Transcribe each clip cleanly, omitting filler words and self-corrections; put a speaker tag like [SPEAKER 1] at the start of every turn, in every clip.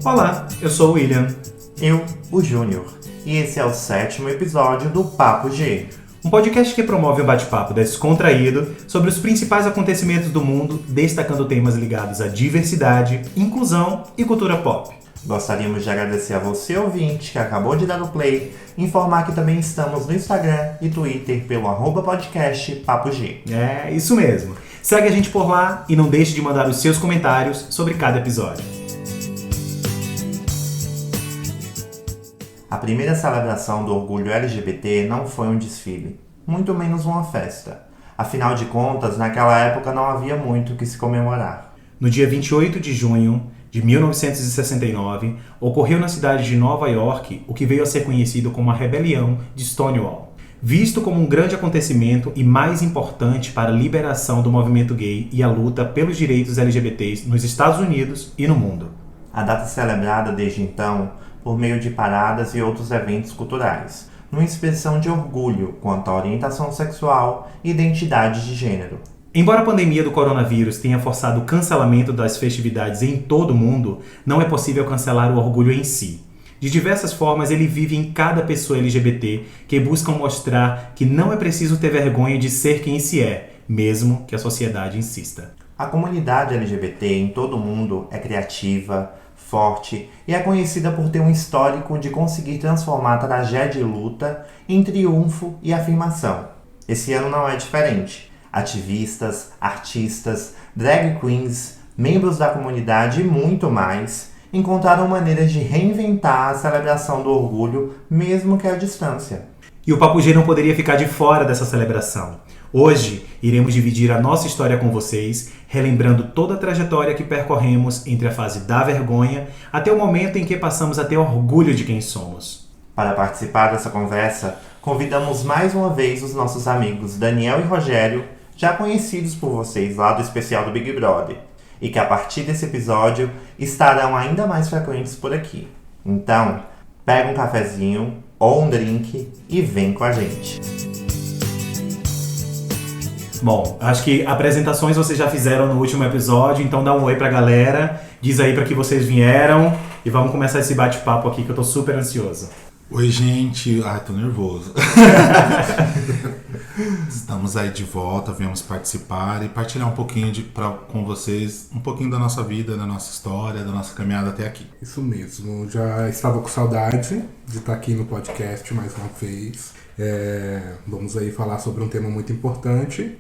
[SPEAKER 1] Olá, eu sou o William.
[SPEAKER 2] Eu, o Júnior. E esse é o 7º episódio do Papo G.
[SPEAKER 1] Um podcast que promove um bate-papo descontraído sobre os principais acontecimentos do mundo, destacando temas ligados à diversidade, inclusão e cultura pop.
[SPEAKER 2] Gostaríamos de agradecer a você, ouvinte, que acabou de dar o play, informar que também estamos no Instagram e Twitter pelo @podcast Papo G.
[SPEAKER 1] É, isso mesmo. Segue a gente por lá e não deixe de mandar os seus comentários sobre cada episódio.
[SPEAKER 2] A primeira celebração do orgulho LGBT não foi um desfile, muito menos uma festa. Afinal de contas, naquela época não havia muito o que se comemorar.
[SPEAKER 1] No dia 28 de junho de 1969, ocorreu na cidade de Nova York o que veio a ser conhecido como a Rebelião de Stonewall, visto como um grande acontecimento e mais importante para a liberação do movimento gay e a luta pelos direitos LGBTs nos Estados Unidos e no mundo.
[SPEAKER 2] A data é celebrada desde então por meio de paradas e outros eventos culturais, numa expressão de orgulho quanto à orientação sexual e identidade de gênero.
[SPEAKER 1] Embora a pandemia do coronavírus tenha forçado o cancelamento das festividades em todo o mundo, não é possível cancelar o orgulho em si. De diversas formas, ele vive em cada pessoa LGBT que busca mostrar que não é preciso ter vergonha de ser quem se é, mesmo que a sociedade insista.
[SPEAKER 2] A comunidade LGBT em todo o mundo é criativa, forte e é conhecida por ter um histórico de conseguir transformar tragédia e luta em triunfo e afirmação. Esse ano não é diferente. Ativistas, artistas, drag queens, membros da comunidade e muito mais encontraram maneiras de reinventar a celebração do orgulho, mesmo que à distância.
[SPEAKER 1] E o Papo G não poderia ficar de fora dessa celebração. Hoje, iremos dividir a nossa história com vocês, relembrando toda a trajetória que percorremos entre a fase da vergonha até o momento em que passamos a ter orgulho de quem somos.
[SPEAKER 2] Para participar dessa conversa, convidamos mais uma vez os nossos amigos Daniel e Rogério, já conhecidos por vocês lá do especial do Big Brother, e que a partir desse episódio estarão ainda mais frequentes por aqui. Então, pega um cafezinho ou um drink e vem com a gente.
[SPEAKER 1] Bom, acho que apresentações vocês já fizeram no último episódio, então dá um oi pra galera, diz aí pra que vocês vieram e vamos começar esse bate-papo aqui que eu tô super ansioso.
[SPEAKER 3] Oi, gente. Ai, tô nervoso. Estamos aí de volta, viemos participar e partilhar um pouquinho com vocês, um pouquinho da nossa vida, da nossa história, da nossa caminhada até aqui.
[SPEAKER 4] Isso mesmo, já estava com saudade de estar aqui no podcast mais uma vez. Vamos aí falar sobre um tema muito importante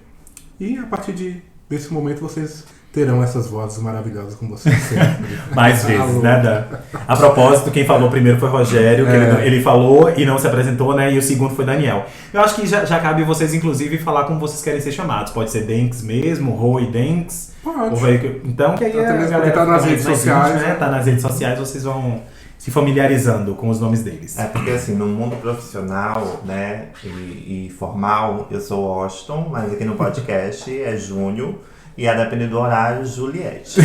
[SPEAKER 4] e a partir desse momento vocês terão essas vozes maravilhosas com vocês sempre.
[SPEAKER 1] Mais vezes, né, Dan? A propósito, quem falou primeiro foi Rogério, que ele falou e não se apresentou, né? E o segundo foi Daniel. Eu acho que já cabe vocês, inclusive, falar como vocês querem ser chamados. Pode ser Denks mesmo, Roi Denks.
[SPEAKER 4] Pode.
[SPEAKER 1] Então, que aí
[SPEAKER 4] até
[SPEAKER 1] a galera
[SPEAKER 4] tá nas redes sociais,
[SPEAKER 1] né? Tá nas redes sociais, vocês vão se familiarizando com os nomes deles.
[SPEAKER 2] É porque assim, no mundo profissional, né, e formal, eu sou Washington, mas aqui no podcast é Júnior. E a depender do horário, Juliette.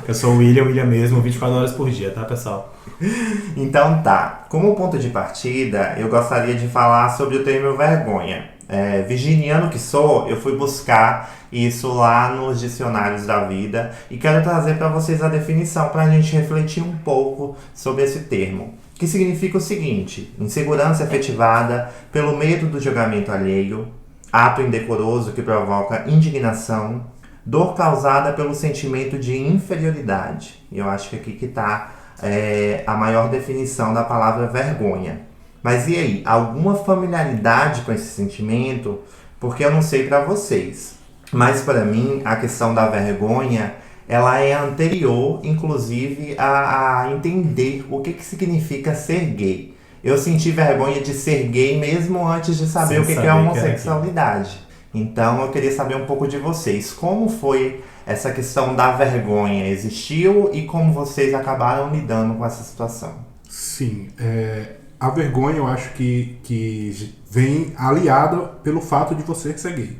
[SPEAKER 1] Eu sou o William mesmo, 24 horas por dia, tá, pessoal?
[SPEAKER 2] Então tá, como ponto de partida, eu gostaria de falar sobre o termo vergonha. Virginiano que sou, eu fui buscar isso lá nos dicionários da vida e quero trazer para vocês a definição para a gente refletir um pouco sobre esse termo. Que significa o seguinte: insegurança efetivada pelo medo do julgamento alheio, ato indecoroso que provoca indignação, dor causada pelo sentimento de inferioridade. Eu acho que aqui que está a maior definição da palavra vergonha. Mas e aí, alguma familiaridade com esse sentimento? Porque eu não sei para vocês, mas para mim a questão da vergonha, ela é anterior, inclusive, a entender o que significa ser gay. Eu senti vergonha de ser gay mesmo antes de saber o que é homossexualidade. Então eu queria saber um pouco de vocês. Como foi essa questão da vergonha? Existiu e como vocês acabaram lidando com essa situação?
[SPEAKER 4] Sim, a vergonha eu acho que vem aliada pelo fato de você ser gay.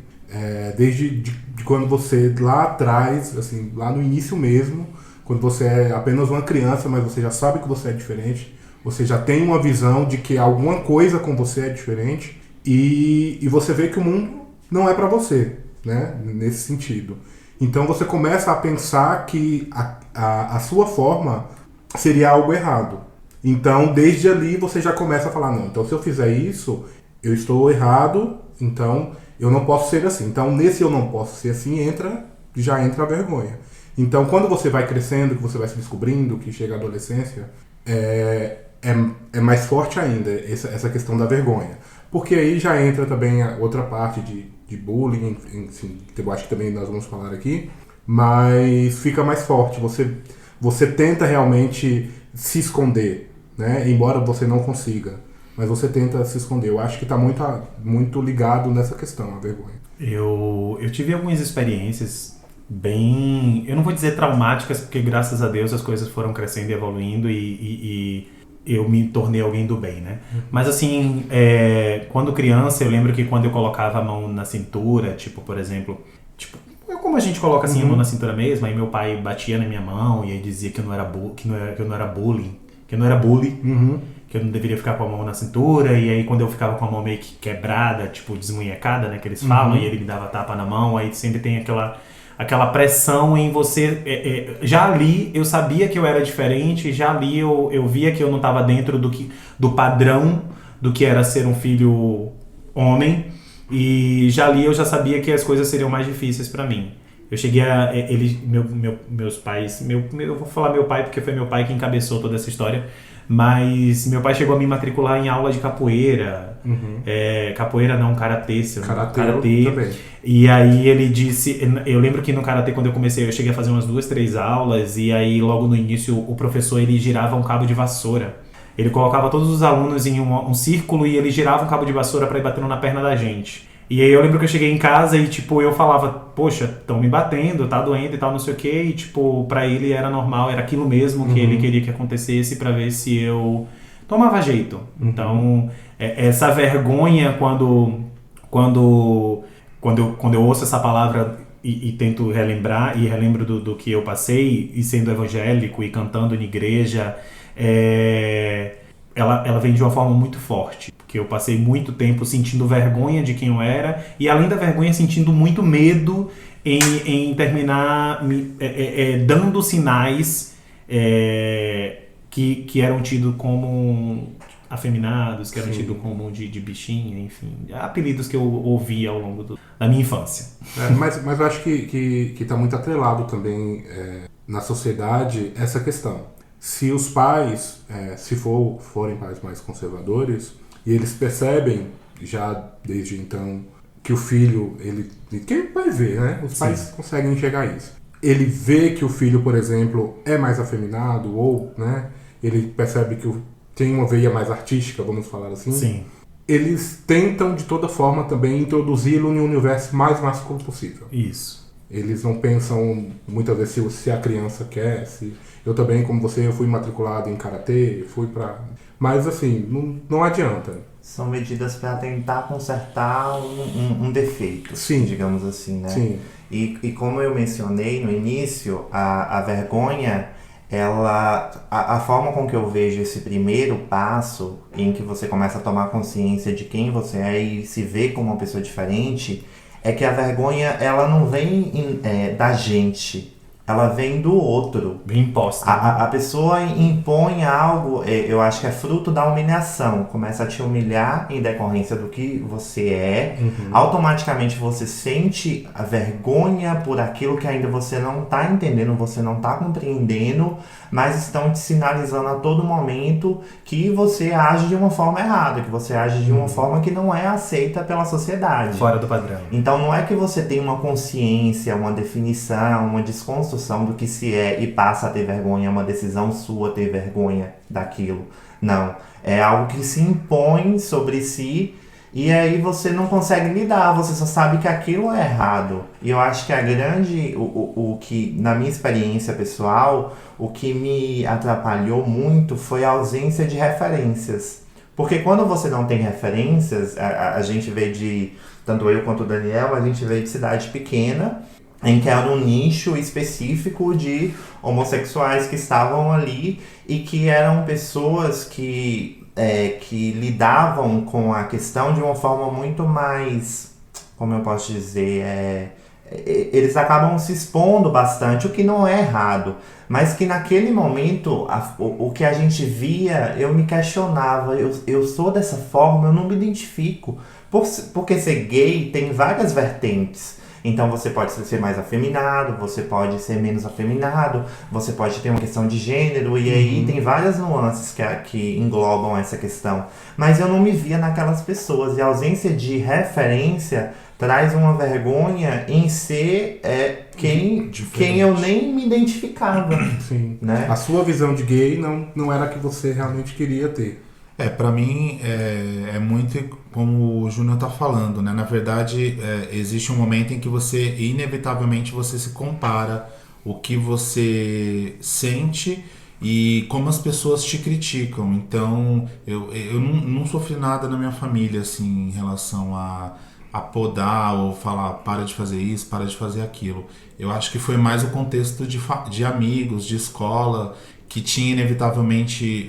[SPEAKER 4] Desde quando você lá atrás, assim, lá no início mesmo, quando você é apenas uma criança, mas você já sabe que você é diferente, você já tem uma visão de que alguma coisa com você é diferente e você vê que o mundo não é pra você. né? Nesse sentido. Então você começa a pensar que a sua forma seria algo errado. Então, desde ali, você já começa a falar, não, então se eu fizer isso, eu estou errado, então eu não posso ser assim. Então, nesse eu não posso ser assim, já entra a vergonha. Então, quando você vai crescendo, que você vai se descobrindo, que chega a adolescência, é mais forte ainda essa questão da vergonha. Porque aí já entra também a outra parte de bullying, enfim, que eu acho que também nós vamos falar aqui, mas fica mais forte. Você tenta realmente se esconder, né? Embora você não consiga, mas você tenta se esconder. Eu acho que está muito ligado nessa questão, a vergonha.
[SPEAKER 1] Eu tive algumas experiências bem, eu não vou dizer traumáticas, porque graças a Deus as coisas foram crescendo e evoluindo e eu me tornei alguém do bem, né? Mas assim, quando criança, eu lembro que quando eu colocava a mão na cintura, tipo, por exemplo, como a gente coloca assim a mão na cintura mesmo, aí meu pai batia na minha mão e aí dizia que eu não era bullying, que eu não era bully, que eu não deveria ficar com a mão na cintura, e aí quando eu ficava com a mão meio que quebrada, tipo desmunhecada, né, que eles falam, e ele me dava tapa na mão, aí sempre tem aquela pressão em você. Já ali eu sabia que eu era diferente, já ali eu via que eu não estava dentro do padrão do que era ser um filho homem, e já ali eu já sabia que as coisas seriam mais difíceis para mim. Eu cheguei meus pais, eu vou falar meu pai porque foi meu pai que encabeçou toda essa história, mas meu pai chegou a me matricular em aula de capoeira, capoeira não, karatê,
[SPEAKER 4] Karatê também.
[SPEAKER 1] E aí ele disse, eu lembro que no karatê quando eu comecei, eu cheguei a fazer umas 2, 3 aulas, e aí logo no início o professor ele girava um cabo de vassoura. Ele colocava todos os alunos em um círculo e ele girava um cabo de vassoura para ir batendo na perna da gente. E aí eu lembro que eu cheguei em casa e, tipo, eu falava, poxa, estão me batendo, tá doendo e tal, não sei o quê. E, tipo, pra ele era normal, era aquilo mesmo que ele queria que acontecesse pra ver se eu tomava jeito. Então, essa vergonha quando eu ouço essa palavra e tento relembrar, e relembro do que eu passei, e sendo evangélico e cantando em igreja, ela vem de uma forma muito forte, porque eu passei muito tempo sentindo vergonha de quem eu era, e além da vergonha sentindo muito medo em terminar dando sinais que eram tidos como afeminados, que eram tidos como de bichinha, enfim, apelidos que eu ouvi ao longo da minha infância.
[SPEAKER 4] Mas eu acho que está muito atrelado também na sociedade essa questão. Se os pais, se forem pais mais conservadores, e eles percebem já desde então que o filho, quem vai ver, né? Os pais conseguem enxergar isso. Ele vê que o filho, por exemplo, é mais afeminado, ou, né, ele percebe que tem uma veia mais artística, vamos falar assim.
[SPEAKER 1] Sim.
[SPEAKER 4] Eles tentam, de toda forma, também introduzi-lo no universo mais masculino possível.
[SPEAKER 1] Isso.
[SPEAKER 4] Eles não pensam, muitas vezes, se a criança quer, Eu também, como você, eu fui matriculado em karatê, mas assim, não adianta.
[SPEAKER 2] São medidas para tentar consertar um defeito,
[SPEAKER 4] sim,
[SPEAKER 2] digamos assim, né?
[SPEAKER 4] Sim.
[SPEAKER 2] E como eu mencionei no início, a vergonha, a forma com que eu vejo esse primeiro passo, em que você começa a tomar consciência de quem você é e se vê como uma pessoa diferente, é que a vergonha, ela não vem da gente. Ela vem do outro.
[SPEAKER 1] Bem imposta.
[SPEAKER 2] A pessoa impõe algo, eu acho que é fruto da humilhação. Começa a te humilhar em decorrência do que você é. Automaticamente você sente a vergonha por aquilo que ainda você não está entendendo, você não está compreendendo, mas estão te sinalizando a todo momento que você age de uma forma errada, que você age de uma forma que não é aceita pela sociedade.
[SPEAKER 1] Fora do padrão.
[SPEAKER 2] Então não é que você tem uma consciência, uma definição, uma desconstrução do que se é e passa a ter vergonha, é uma decisão sua ter vergonha daquilo. Não. É algo que se impõe sobre si e aí você não consegue lidar, você só sabe que aquilo é errado. E eu acho que o que, na minha experiência pessoal, o que me atrapalhou muito foi a ausência de referências. Porque quando você não tem referências, a gente veio tanto eu quanto o Daniel, a gente veio de cidade pequena, em que era um nicho específico de homossexuais que estavam ali e que eram pessoas que lidavam com a questão de uma forma muito mais, como eu posso dizer, eles acabam se expondo bastante, o que não é errado, mas que naquele momento o que a gente via, eu me questionava, eu sou dessa forma, eu não me identifico, porque ser gay tem várias vertentes. Então você pode ser mais afeminado, você pode ser menos afeminado, você pode ter uma questão de gênero, e aí tem várias nuances que englobam essa questão. Mas eu não me via naquelas pessoas, e a ausência de referência traz uma vergonha em ser quem eu nem me identificava.
[SPEAKER 4] Sim.
[SPEAKER 2] Né?
[SPEAKER 4] A sua visão de gay não era a que você realmente queria ter.
[SPEAKER 3] Pra mim é muito como o Júnior tá falando, né? Na verdade, existe um momento em que você, inevitavelmente, você se compara o que você sente e como as pessoas te criticam. Então, eu não sofri nada na minha família, assim, em relação a podar ou falar para de fazer isso, para de fazer aquilo. Eu acho que foi mais o contexto de amigos, de escola, que tinha inevitavelmente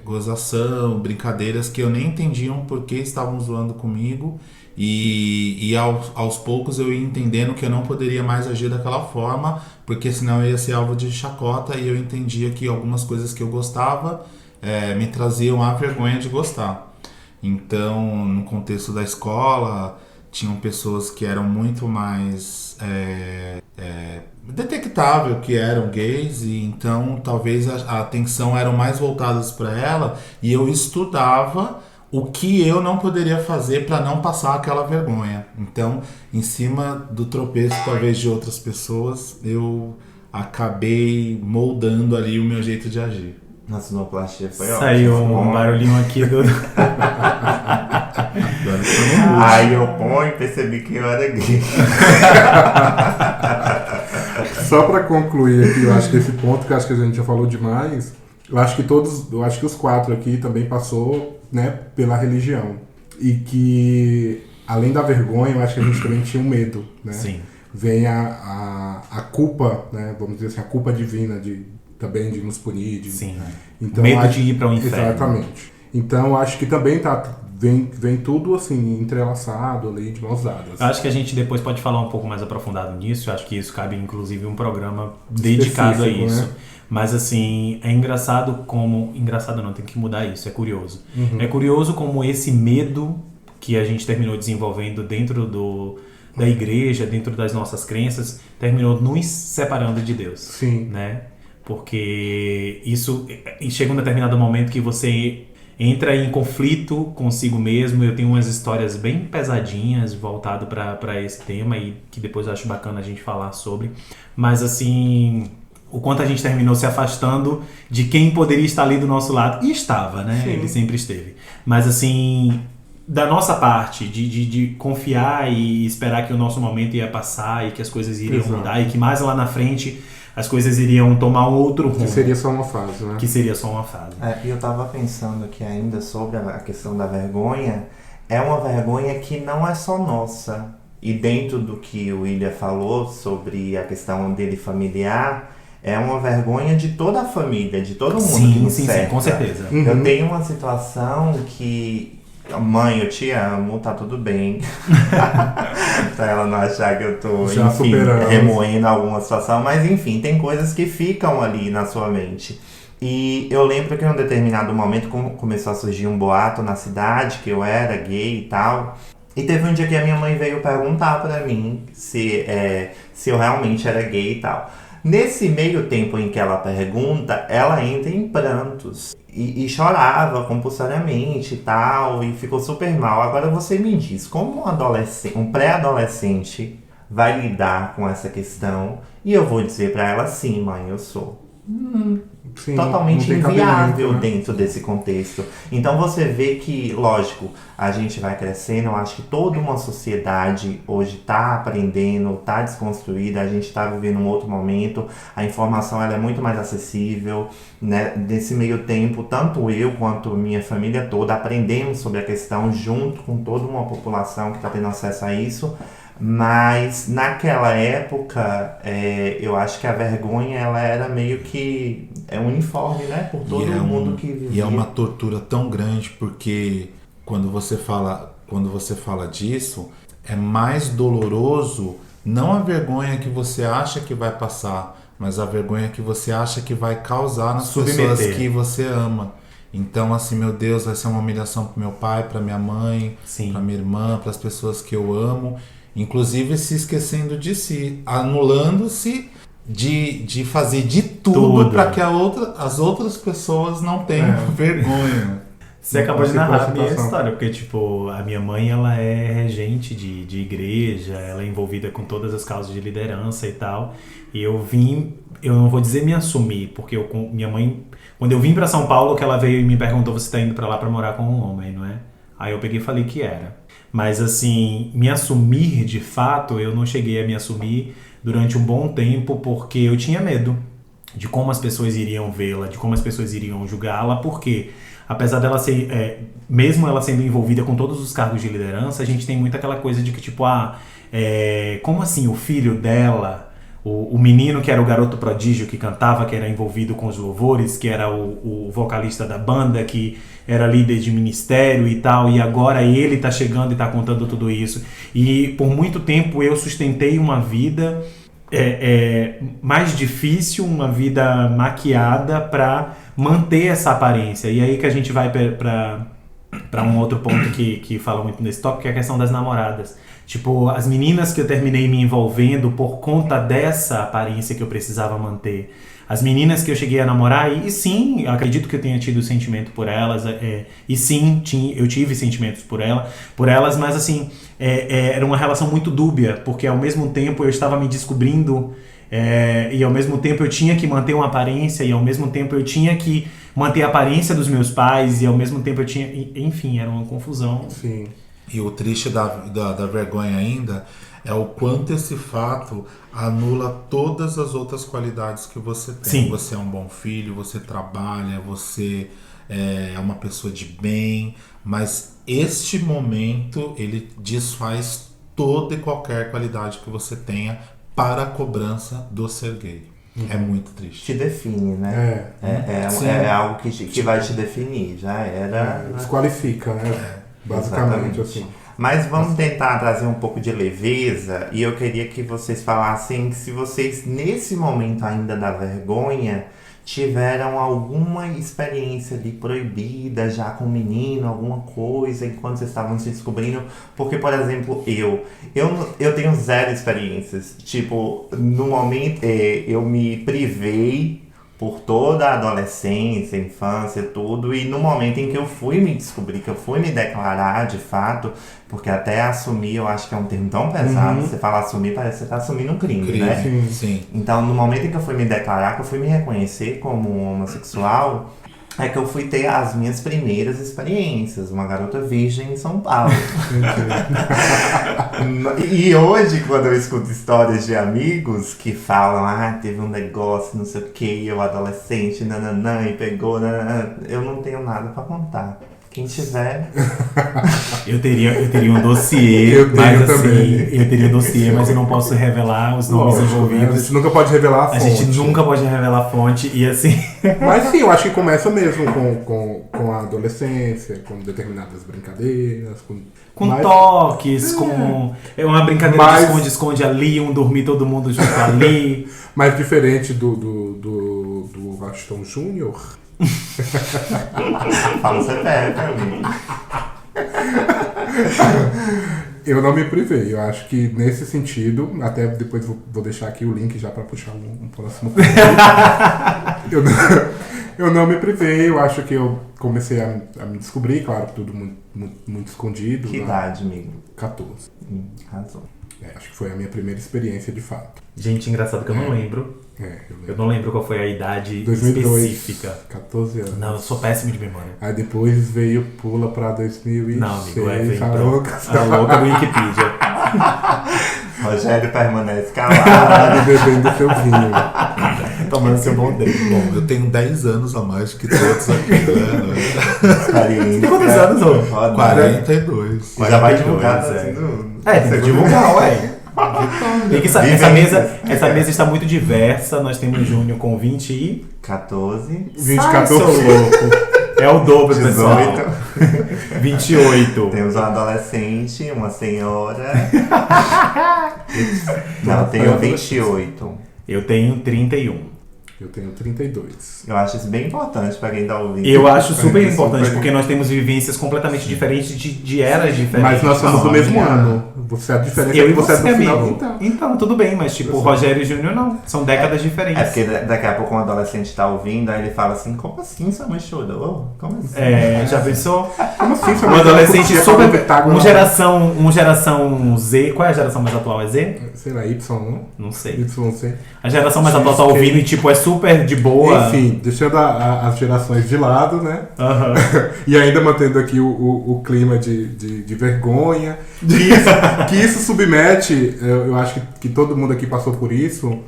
[SPEAKER 3] gozação, brincadeiras que eu nem entendiam por que estavam zoando comigo, e aos poucos eu ia entendendo que eu não poderia mais agir daquela forma, porque senão eu ia ser alvo de chacota, e eu entendia que algumas coisas que eu gostava me traziam a vergonha de gostar. Então, no contexto da escola, tinham pessoas que eram muito mais detectável que eram gays, e então talvez a atenção eram mais voltadas para ela, e eu estudava o que eu não poderia fazer para não passar aquela vergonha. Então, em cima do tropeço talvez de outras pessoas, eu acabei moldando ali o meu jeito de agir.
[SPEAKER 2] Na sonoplastia foi ótimo.
[SPEAKER 1] Saiu um barulhinho aqui do...
[SPEAKER 2] Aí eu ponho e percebi que eu era gay.
[SPEAKER 4] Só para concluir aqui, eu acho que esse ponto, que eu acho que a gente já falou demais, eu acho que os 4 aqui também passou, né, pela religião. E que, além da vergonha, eu acho que a gente também tinha um medo, né?
[SPEAKER 1] Sim.
[SPEAKER 4] Vem a culpa, né, vamos dizer assim, a culpa divina também de nos punir.
[SPEAKER 1] Sim.
[SPEAKER 4] Então,
[SPEAKER 1] Medo de ir para o inferno.
[SPEAKER 4] Exatamente. Então, acho que também vem tudo assim, entrelaçado ali, de mãos dadas.
[SPEAKER 1] Acho que a gente depois pode falar um pouco mais aprofundado nisso. Acho que isso cabe, inclusive, um programa dedicado a isso. Né? Mas, assim, é engraçado como... Engraçado não, tem que mudar isso, é curioso. É curioso como esse medo que a gente terminou desenvolvendo dentro da igreja, dentro das nossas crenças, terminou nos separando de Deus.
[SPEAKER 4] Sim.
[SPEAKER 1] Né? Porque isso... Chega um determinado momento que você entra em conflito consigo mesmo. Eu tenho umas histórias bem pesadinhas voltado para esse tema, e que depois eu acho bacana a gente falar sobre. Mas, assim, o quanto a gente terminou se afastando de quem poderia estar ali do nosso lado. E estava, né? Sim. Ele sempre esteve. Mas, assim, da nossa parte, de confiar e esperar que o nosso momento ia passar e que as coisas iriam mudar, e que mais lá na frente as coisas iriam tomar um outro rumo.
[SPEAKER 4] Que seria só uma fase, né?
[SPEAKER 1] Que seria só uma fase.
[SPEAKER 2] E eu tava pensando aqui ainda sobre a questão da vergonha. É uma vergonha que não é só nossa. E dentro do que o William falou sobre a questão dele familiar, é uma vergonha de toda a família, de todo mundo que nos cerca.
[SPEAKER 1] Sim, com certeza.
[SPEAKER 2] Eu tenho uma situação que... Mãe, eu te amo, tá tudo bem. Pra ela não achar que eu tô, enfim, remoendo alguma situação. Mas, enfim, tem coisas que ficam ali na sua mente. E eu lembro que em um determinado momento começou a surgir um boato na cidade que eu era gay e tal. E teve um dia que a minha mãe veio perguntar pra mim se eu realmente era gay e tal. Nesse meio tempo em que ela pergunta, ela entra em prantos. E chorava compulsoriamente e tal, e ficou super mal. Agora você me diz, como um pré-adolescente vai lidar com essa questão? E eu vou dizer pra ela, sim, mãe, eu sou. Sim, totalmente inviável, né? Dentro desse contexto. Então você vê que, lógico, a gente vai crescendo. Eu acho que toda uma sociedade hoje está aprendendo, está desconstruída. A gente está vivendo um outro momento. A informação ela é muito mais acessível, né? Nesse meio tempo, tanto eu quanto minha família toda aprendemos sobre a questão junto com toda uma população que está tendo acesso a isso. Mas naquela época, eu acho que a vergonha ela era meio que uniforme, né? Por todo mundo que vivia.
[SPEAKER 3] E é uma tortura tão grande, porque quando você fala disso, é mais doloroso Não a vergonha que você acha que vai passar, mas a vergonha que você acha que vai causar nas pessoas que você ama. Então, assim, meu Deus, vai ser uma humilhação pro meu pai, pra minha mãe, pra minha irmã, pras pessoas que eu amo. Inclusive se esquecendo de si, anulando-se de fazer de tudo para que as outras pessoas não tenham vergonha.
[SPEAKER 1] Você acabou de narrar a minha história, porque, tipo, a minha mãe, ela é regente de igreja, ela é envolvida com todas as causas de liderança e tal, e eu não vou dizer me assumir, porque minha mãe, quando eu vim pra São Paulo, que ela veio e me perguntou, você tá indo pra lá pra morar com um homem, não é? Aí eu peguei e falei que era. Mas, assim, me assumir, de fato, eu não cheguei a me assumir durante um bom tempo, porque eu tinha medo de como as pessoas iriam vê-la, de como as pessoas iriam julgá-la, porque apesar dela ser, mesmo ela sendo envolvida com todos os cargos de liderança, a gente tem muito aquela coisa de que, tipo, como assim o filho dela, o menino que era o garoto prodígio que cantava, que era envolvido com os louvores, que era o vocalista da banda, que era líder de ministério e tal, e agora ele tá chegando e tá contando tudo isso. E por muito tempo eu sustentei uma vida mais difícil, uma vida maquiada para manter essa aparência. E aí que a gente vai para um outro ponto que fala muito nesse tópico, que é a questão das namoradas. Tipo, as meninas que eu terminei me envolvendo por conta dessa aparência que eu precisava manter. As meninas que eu cheguei a namorar, e sim, acredito que eu tenha tido sentimento por elas, e sim, eu tive sentimentos por elas, mas assim, era uma relação muito dúbia, porque ao mesmo tempo eu estava me descobrindo, e ao mesmo tempo eu tinha que manter uma aparência, e ao mesmo tempo eu tinha que manter a aparência dos meus pais, e ao mesmo tempo eu tinha... Enfim, era uma confusão.
[SPEAKER 4] Sim.
[SPEAKER 3] E o triste da vergonha ainda é o quanto esse fato anula todas as outras qualidades que você tem.
[SPEAKER 1] Sim.
[SPEAKER 3] Você é um bom filho, você trabalha, você é uma pessoa de bem, mas este momento ele desfaz toda e qualquer qualidade que você tenha para a cobrança do ser gay. É muito triste.
[SPEAKER 2] Te define, né? É algo que vai te definir. Já era...
[SPEAKER 4] Desqualifica, né? Basicamente, assim.
[SPEAKER 2] Mas vamos tentar trazer um pouco de leveza, e eu queria que vocês falassem se vocês, nesse momento ainda da vergonha, tiveram alguma experiência ali proibida já com o menino, alguma coisa, enquanto vocês estavam se descobrindo. Porque, por exemplo, eu tenho zero experiências. Tipo, no momento, eu me privei por toda a adolescência, infância, tudo, e no momento em que eu fui me descobrir, que eu fui me declarar de fato, porque até assumir eu acho que é um termo tão pesado, você fala assumir, parece que você tá assumindo um crime, né?
[SPEAKER 3] Sim.
[SPEAKER 2] Então, no momento em que eu fui me declarar, que eu fui me reconhecer como um homossexual, é que eu fui ter as minhas primeiras experiências, uma garota virgem em São Paulo. E hoje, quando eu escuto histórias de amigos que falam, teve um negócio, não sei o que, eu adolescente, nananã, e pegou, nananã, eu não tenho nada pra contar. Quem tiver...
[SPEAKER 1] Eu teria um dossiê, eu teria um dossiê, mas eu não posso revelar os nomes envolvidos.
[SPEAKER 4] A gente nunca pode revelar a fonte.
[SPEAKER 1] A gente nunca pode revelar a fonte, e assim...
[SPEAKER 4] Mas sim, eu acho que começa mesmo com a adolescência, com determinadas brincadeiras,
[SPEAKER 1] com toques, com uma brincadeira de esconde-esconde ali, dormir todo mundo junto ali.
[SPEAKER 4] Mais diferente do Aston Júnior.
[SPEAKER 2] Fala o CPF pra mim.
[SPEAKER 4] Eu não me privei, eu acho que nesse sentido, até depois vou deixar aqui o link já para puxar um próximo ponto. Eu não me privei, eu acho que eu comecei a me descobrir, claro, tudo muito escondido.
[SPEAKER 2] Que idade, amigo?
[SPEAKER 4] 14.
[SPEAKER 2] Razão.
[SPEAKER 4] Acho que foi a minha primeira experiência de fato.
[SPEAKER 1] Gente, engraçado que eu não lembro. Eu não lembro qual foi a idade
[SPEAKER 4] 2002,
[SPEAKER 1] específica.
[SPEAKER 4] 14 anos.
[SPEAKER 1] Não, eu sou péssimo de memória.
[SPEAKER 4] Aí depois pula pra 2006.
[SPEAKER 1] Não, amigo, veio
[SPEAKER 4] a
[SPEAKER 1] louca do Wikipedia.
[SPEAKER 2] Rogério permanece calado.
[SPEAKER 4] Bebendo seu vinho.
[SPEAKER 1] Tomando seu bom drink.
[SPEAKER 3] Bom, eu tenho 10 anos a mais que todos aqui, né?
[SPEAKER 1] Você tem quantos anos, ô?
[SPEAKER 3] 42.
[SPEAKER 2] Já vai divulgar,
[SPEAKER 1] tem
[SPEAKER 2] tem
[SPEAKER 1] que divulgar, ué. Tem que saber, essa mesa está muito diversa. Nós temos Júnior com 20 e...
[SPEAKER 2] 14.
[SPEAKER 4] 20, 14.
[SPEAKER 1] Seu louco. É o dobro, pessoal.
[SPEAKER 2] 18.
[SPEAKER 1] 28.
[SPEAKER 2] Temos um adolescente, uma senhora. Não, eu tenho 28.
[SPEAKER 1] Eu tenho 31.
[SPEAKER 4] Eu tenho 32.
[SPEAKER 2] Eu acho isso bem importante pra quem tá ouvindo.
[SPEAKER 1] Eu acho super
[SPEAKER 4] Isso,
[SPEAKER 1] importante,
[SPEAKER 4] super.
[SPEAKER 1] porque nós temos vivências completamente diferentes de eras diferentes.
[SPEAKER 4] Mas nós somos do
[SPEAKER 3] Não,
[SPEAKER 4] mesmo
[SPEAKER 3] minha-
[SPEAKER 4] ano. Você, a diferença
[SPEAKER 1] Eu
[SPEAKER 4] é
[SPEAKER 1] e
[SPEAKER 4] que você é do final.
[SPEAKER 1] amigo. Então, tudo bem, mas tipo, Rogério e Júnior não. São décadas diferentes.
[SPEAKER 2] É porque daqui a pouco um adolescente tá ouvindo, aí ele fala assim, como assim sua mãe chorou? Como assim?
[SPEAKER 1] Já pensou?
[SPEAKER 4] Como assim? Sua
[SPEAKER 1] Um
[SPEAKER 4] mãe não
[SPEAKER 1] adolescente
[SPEAKER 4] curtia
[SPEAKER 1] super.
[SPEAKER 4] Pablo Vittar, não?
[SPEAKER 1] Um geração Z. Qual é a geração mais atual? É Z?
[SPEAKER 4] Sei lá, Y, não?
[SPEAKER 1] Não sei.
[SPEAKER 4] YC.
[SPEAKER 1] A geração mais
[SPEAKER 4] X,
[SPEAKER 1] atual tá
[SPEAKER 4] K.
[SPEAKER 1] ouvindo e tipo, é super de boa.
[SPEAKER 4] Enfim, deixando as gerações de lado, né?
[SPEAKER 1] Aham.
[SPEAKER 4] E ainda mantendo aqui o clima de vergonha. Que isso submete, eu acho que todo mundo aqui passou por isso,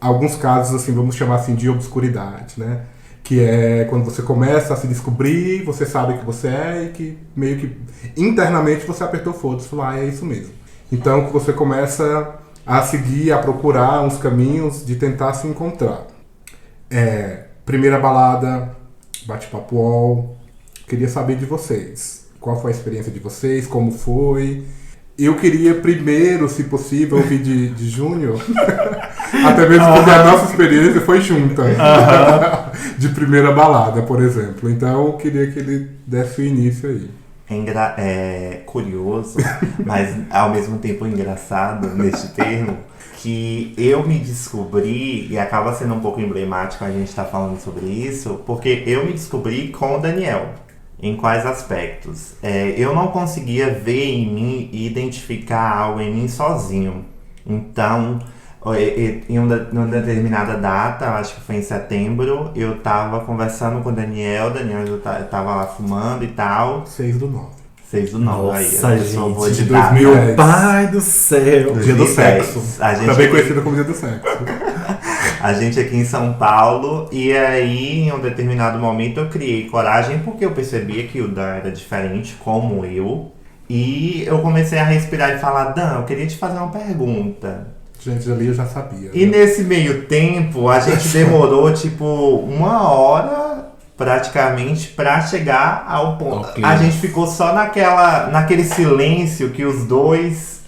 [SPEAKER 4] alguns casos, assim, vamos chamar assim, de obscuridade, né? Que é quando você começa a se descobrir, você sabe que você é e que meio que internamente você apertou foda-se, falou, é isso mesmo. Então que você começa a seguir, a procurar uns caminhos de tentar se encontrar. Primeira balada, bate-papo UOL. Queria saber de vocês. Qual foi a experiência de vocês? Como foi? Eu queria primeiro, se possível, ouvir de Júnior. Até mesmo porque a nossa experiência foi junta. De primeira balada, por exemplo. Então eu queria que ele desse o início aí.
[SPEAKER 2] É curioso, mas ao mesmo tempo engraçado neste termo, que eu me descobri, e acaba sendo um pouco emblemático a gente estar falando sobre isso, porque eu me descobri com o Daniel. Em quais aspectos? Eu não conseguia ver em mim e identificar algo em mim sozinho. Então, em uma determinada data, acho que foi em setembro, eu tava conversando com o Daniel já tava lá fumando e tal.
[SPEAKER 4] 6/9.
[SPEAKER 2] 6/9, aí.
[SPEAKER 1] Nossa,
[SPEAKER 2] A pessoa
[SPEAKER 1] gente,
[SPEAKER 2] boa
[SPEAKER 4] de
[SPEAKER 2] data.
[SPEAKER 4] 2010.
[SPEAKER 1] Pai do céu.
[SPEAKER 4] Dia do
[SPEAKER 2] 2010.
[SPEAKER 4] sexo.
[SPEAKER 2] A gente
[SPEAKER 4] Também conhecido como Dia do Sexo.
[SPEAKER 2] A gente aqui em São Paulo, e aí em um determinado momento eu criei coragem porque eu percebia que o Dan era diferente, como eu. E eu comecei a respirar e falar, Dan, eu queria te fazer uma pergunta.
[SPEAKER 4] Gente, ali eu já sabia.
[SPEAKER 2] E
[SPEAKER 4] né?
[SPEAKER 2] nesse meio tempo, a gente demorou tipo 1 hora praticamente pra chegar ao ponto.
[SPEAKER 3] Ok.
[SPEAKER 2] A gente ficou só naquele silêncio que os dois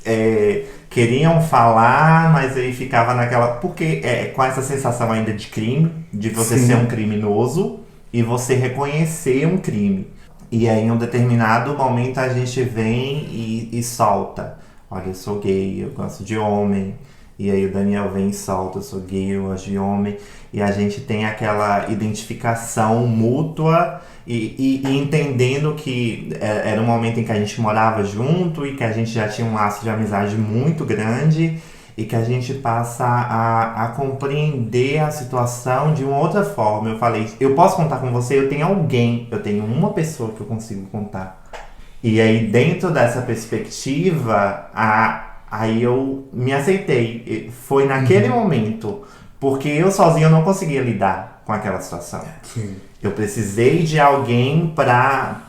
[SPEAKER 2] queriam falar, mas aí ficava naquela... Porque com essa sensação ainda de crime, de você
[SPEAKER 4] Sim.
[SPEAKER 2] ser um criminoso e você reconhecer um crime. E aí em um determinado momento a gente vem e solta. Olha, eu sou gay, eu gosto de homem. E aí o Daniel vem e solta, eu sou gay, eu gosto de homem. E a gente tem aquela identificação mútua e entendendo que era um momento em que a gente morava junto e que a gente já tinha um laço de amizade muito grande e que a gente passa a compreender a situação de uma outra forma. Eu falei, eu posso contar com você? Eu tenho alguém, eu tenho uma pessoa que eu consigo contar. E aí dentro dessa perspectiva, aí eu me aceitei. Foi naquele momento, porque eu sozinho eu não conseguia lidar com aquela situação.
[SPEAKER 4] Sim.
[SPEAKER 2] Eu precisei de alguém pra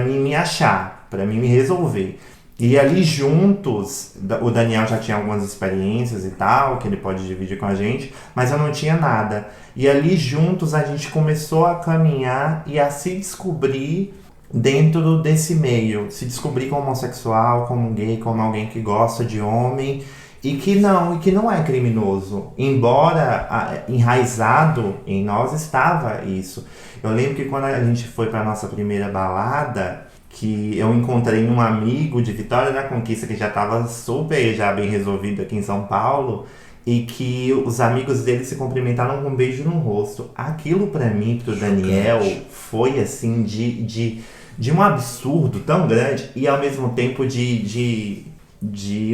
[SPEAKER 2] me achar, pra mim me resolver. E ali juntos, o Daniel já tinha algumas experiências e tal, que ele pode dividir com a gente, mas eu não tinha nada. E ali juntos a gente começou a caminhar e a se descobrir dentro desse meio. Se descobrir como homossexual, como gay, como alguém que gosta de homem e que não é criminoso. Embora enraizado em nós estava isso. Eu lembro que quando a gente foi para nossa primeira balada, que eu encontrei um amigo de Vitória da Conquista que já estava super bem resolvido aqui em São Paulo e que os amigos dele se cumprimentaram com um beijo no rosto. Aquilo para mim, pro Daniel, foi assim de um absurdo tão grande e ao mesmo tempo de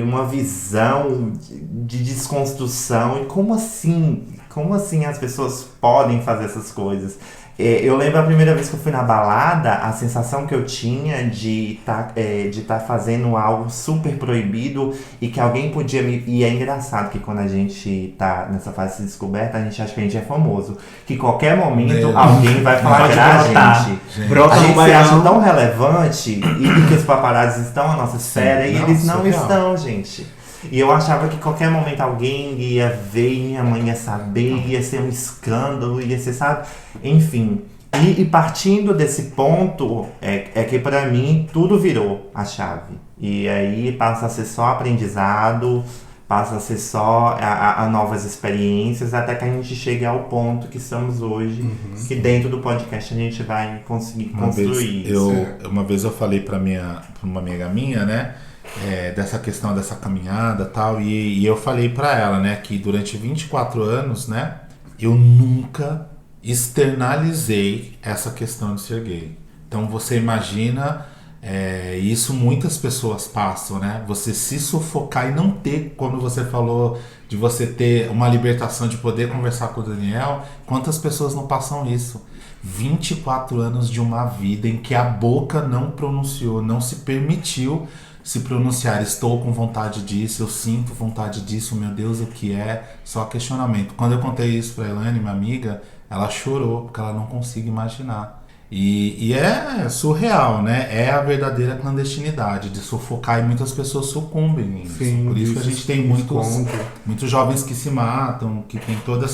[SPEAKER 2] uma visão de desconstrução. E como assim as pessoas podem fazer essas coisas? Eu lembro a primeira vez que eu fui na balada, a sensação que eu tinha de estar fazendo algo super proibido e que alguém podia me... E é engraçado que quando a gente tá nessa fase de descoberta, a gente acha que a gente é famoso. Que qualquer momento alguém vai falar pra gente.
[SPEAKER 1] Brota
[SPEAKER 2] A
[SPEAKER 1] no
[SPEAKER 2] gente se
[SPEAKER 1] baião.
[SPEAKER 2] acha tão relevante e que os paparazzi estão na nossa esfera e
[SPEAKER 3] Nossa,
[SPEAKER 2] eles não
[SPEAKER 3] real.
[SPEAKER 2] estão, gente. E eu achava que qualquer momento alguém ia ver e minha mãe ia saber, ia ser um escândalo, ia ser, sabe? Enfim. E partindo desse ponto, é que pra mim tudo virou a chave. E aí passa a ser só aprendizado, passa a ser só a novas experiências, até que a gente chegue ao ponto que estamos hoje, que dentro do podcast a gente vai conseguir construir isso.
[SPEAKER 3] Uma vez eu falei pra uma amiga minha, né, dessa questão dessa caminhada e tal, e eu falei pra ela, né, que durante 24 anos, né, eu nunca externalizei essa questão de ser gay. Então você imagina, isso muitas pessoas passam, né? Você se sufocar e não ter, quando você falou de você ter uma libertação de poder conversar com o Daniel, quantas pessoas não passam isso? 24 anos de uma vida em que a boca não pronunciou, não se permitiu se pronunciar, estou com vontade disso, eu sinto vontade disso, meu Deus, o que é? Só questionamento. Quando eu contei isso pra Elaine, minha amiga, ela chorou, porque ela não consegue imaginar. E é surreal, né? É a verdadeira clandestinidade, de sufocar, e muitas pessoas sucumbem nisso.
[SPEAKER 4] Sim,
[SPEAKER 3] por isso que a gente tem muitos jovens que se matam, que tem todo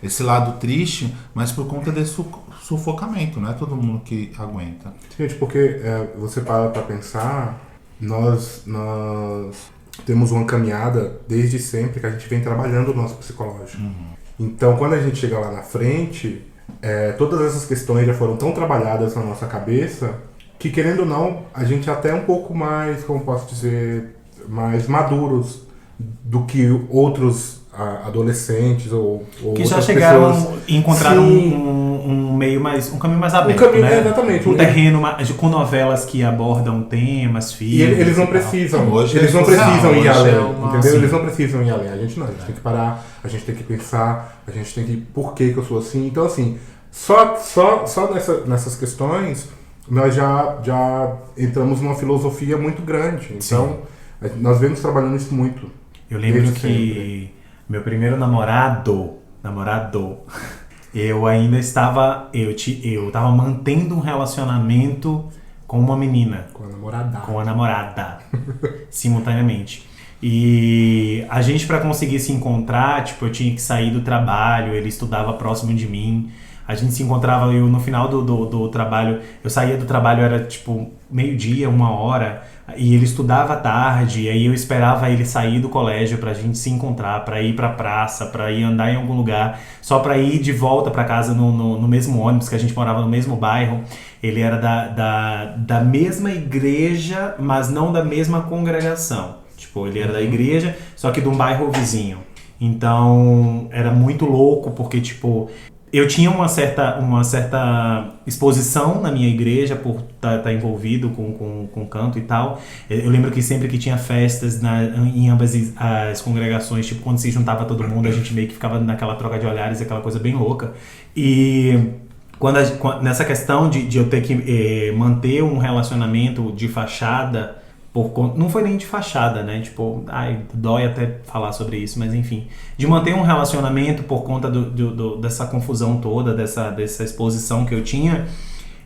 [SPEAKER 3] esse lado triste, mas por conta desse sufocamento, não é todo mundo que aguenta.
[SPEAKER 4] Gente, porque você para pra pensar, nós temos uma caminhada desde sempre que a gente vem trabalhando o nosso psicológico. Então, quando a gente chega lá na frente, todas essas questões já foram tão trabalhadas na nossa cabeça que, querendo ou não, a gente até é um pouco mais, como posso dizer, mais maduros do que outros adolescentes ou
[SPEAKER 1] que já
[SPEAKER 4] outras
[SPEAKER 1] chegaram
[SPEAKER 4] pessoas.
[SPEAKER 1] e encontraram um caminho mais aberto, né?
[SPEAKER 4] Exatamente.
[SPEAKER 1] Um terreno com novelas que abordam temas, filhos.
[SPEAKER 4] E eles não
[SPEAKER 1] e tal.
[SPEAKER 4] precisam.
[SPEAKER 3] Hoje
[SPEAKER 4] Eles
[SPEAKER 3] é
[SPEAKER 4] não
[SPEAKER 3] social,
[SPEAKER 4] precisam ir
[SPEAKER 3] hoje
[SPEAKER 4] além,
[SPEAKER 3] é uma-
[SPEAKER 4] entendeu?
[SPEAKER 3] Sim.
[SPEAKER 4] Eles não precisam ir além. A gente não. A gente tem que parar, a gente tem que pensar, a gente tem que... Por que eu sou assim? Então, assim, só nessas questões, nós já entramos numa filosofia muito grande. Então, nós vemos trabalhando isso muito.
[SPEAKER 1] Eu lembro
[SPEAKER 4] Desde
[SPEAKER 1] que
[SPEAKER 4] sempre.
[SPEAKER 1] meu primeiro namorado, eu ainda estava, eu tava mantendo um relacionamento com uma menina,
[SPEAKER 4] Com a namorada.
[SPEAKER 1] simultaneamente. E a gente, para conseguir se encontrar, tipo, eu tinha que sair do trabalho, ele estudava próximo de mim. A gente se encontrava, eu no final do trabalho, eu saía do trabalho, era tipo 12:00, 1h, e ele estudava à tarde, e aí eu esperava ele sair do colégio pra gente se encontrar, pra ir pra praça, pra ir andar em algum lugar, só pra ir de volta pra casa no mesmo ônibus, que a gente morava no mesmo bairro. Ele era da mesma igreja, mas não da mesma congregação. Tipo, ele era da igreja, só que de um bairro vizinho. Então, era muito louco, porque, tipo, eu tinha uma certa exposição na minha igreja por estar envolvido com canto e tal. Eu lembro que sempre que tinha festas em ambas as congregações, tipo, quando se juntava todo mundo, a gente meio que ficava naquela troca de olhares, aquela coisa bem louca. E nessa questão de eu ter que manter um relacionamento de fachada, não foi nem de fachada, né? Tipo, dói até falar sobre isso, mas enfim. De manter um relacionamento por conta dessa confusão toda, dessa exposição que eu tinha,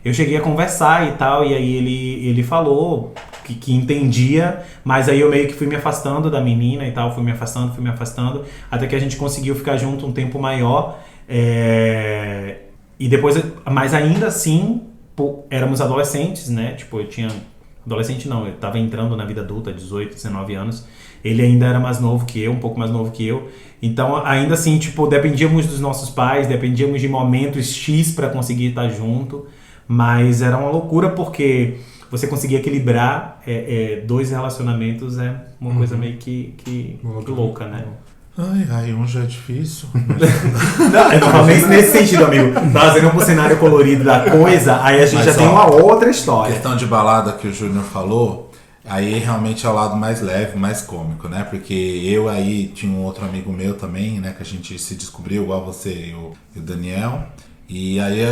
[SPEAKER 1] eu cheguei a conversar e tal, e aí ele falou que entendia, mas aí eu meio que fui me afastando da menina e tal, fui me afastando, até que a gente conseguiu ficar junto um tempo maior, e depois, mas ainda assim, éramos adolescentes, né? Tipo, eu tava entrando na vida adulta, 18, 19 anos. Ele ainda era mais novo que eu, um pouco mais novo que eu. Então, ainda assim, tipo, dependíamos dos nossos pais, dependíamos de momentos X para conseguir estar junto. Mas era uma loucura, porque você conseguir equilibrar dois relacionamentos é uma coisa meio que louca, né?
[SPEAKER 3] Um já é difícil.
[SPEAKER 1] Não, eu não falo nem nesse sentido, amigo. Trazendo pro cenário colorido da coisa, aí a gente já tem uma outra história.
[SPEAKER 3] Questão de balada que o Júnior falou, aí realmente é o lado mais leve, mais cômico, né? Porque eu aí tinha um outro amigo meu também, né? Que a gente se descobriu, igual você e o Daniel. E aí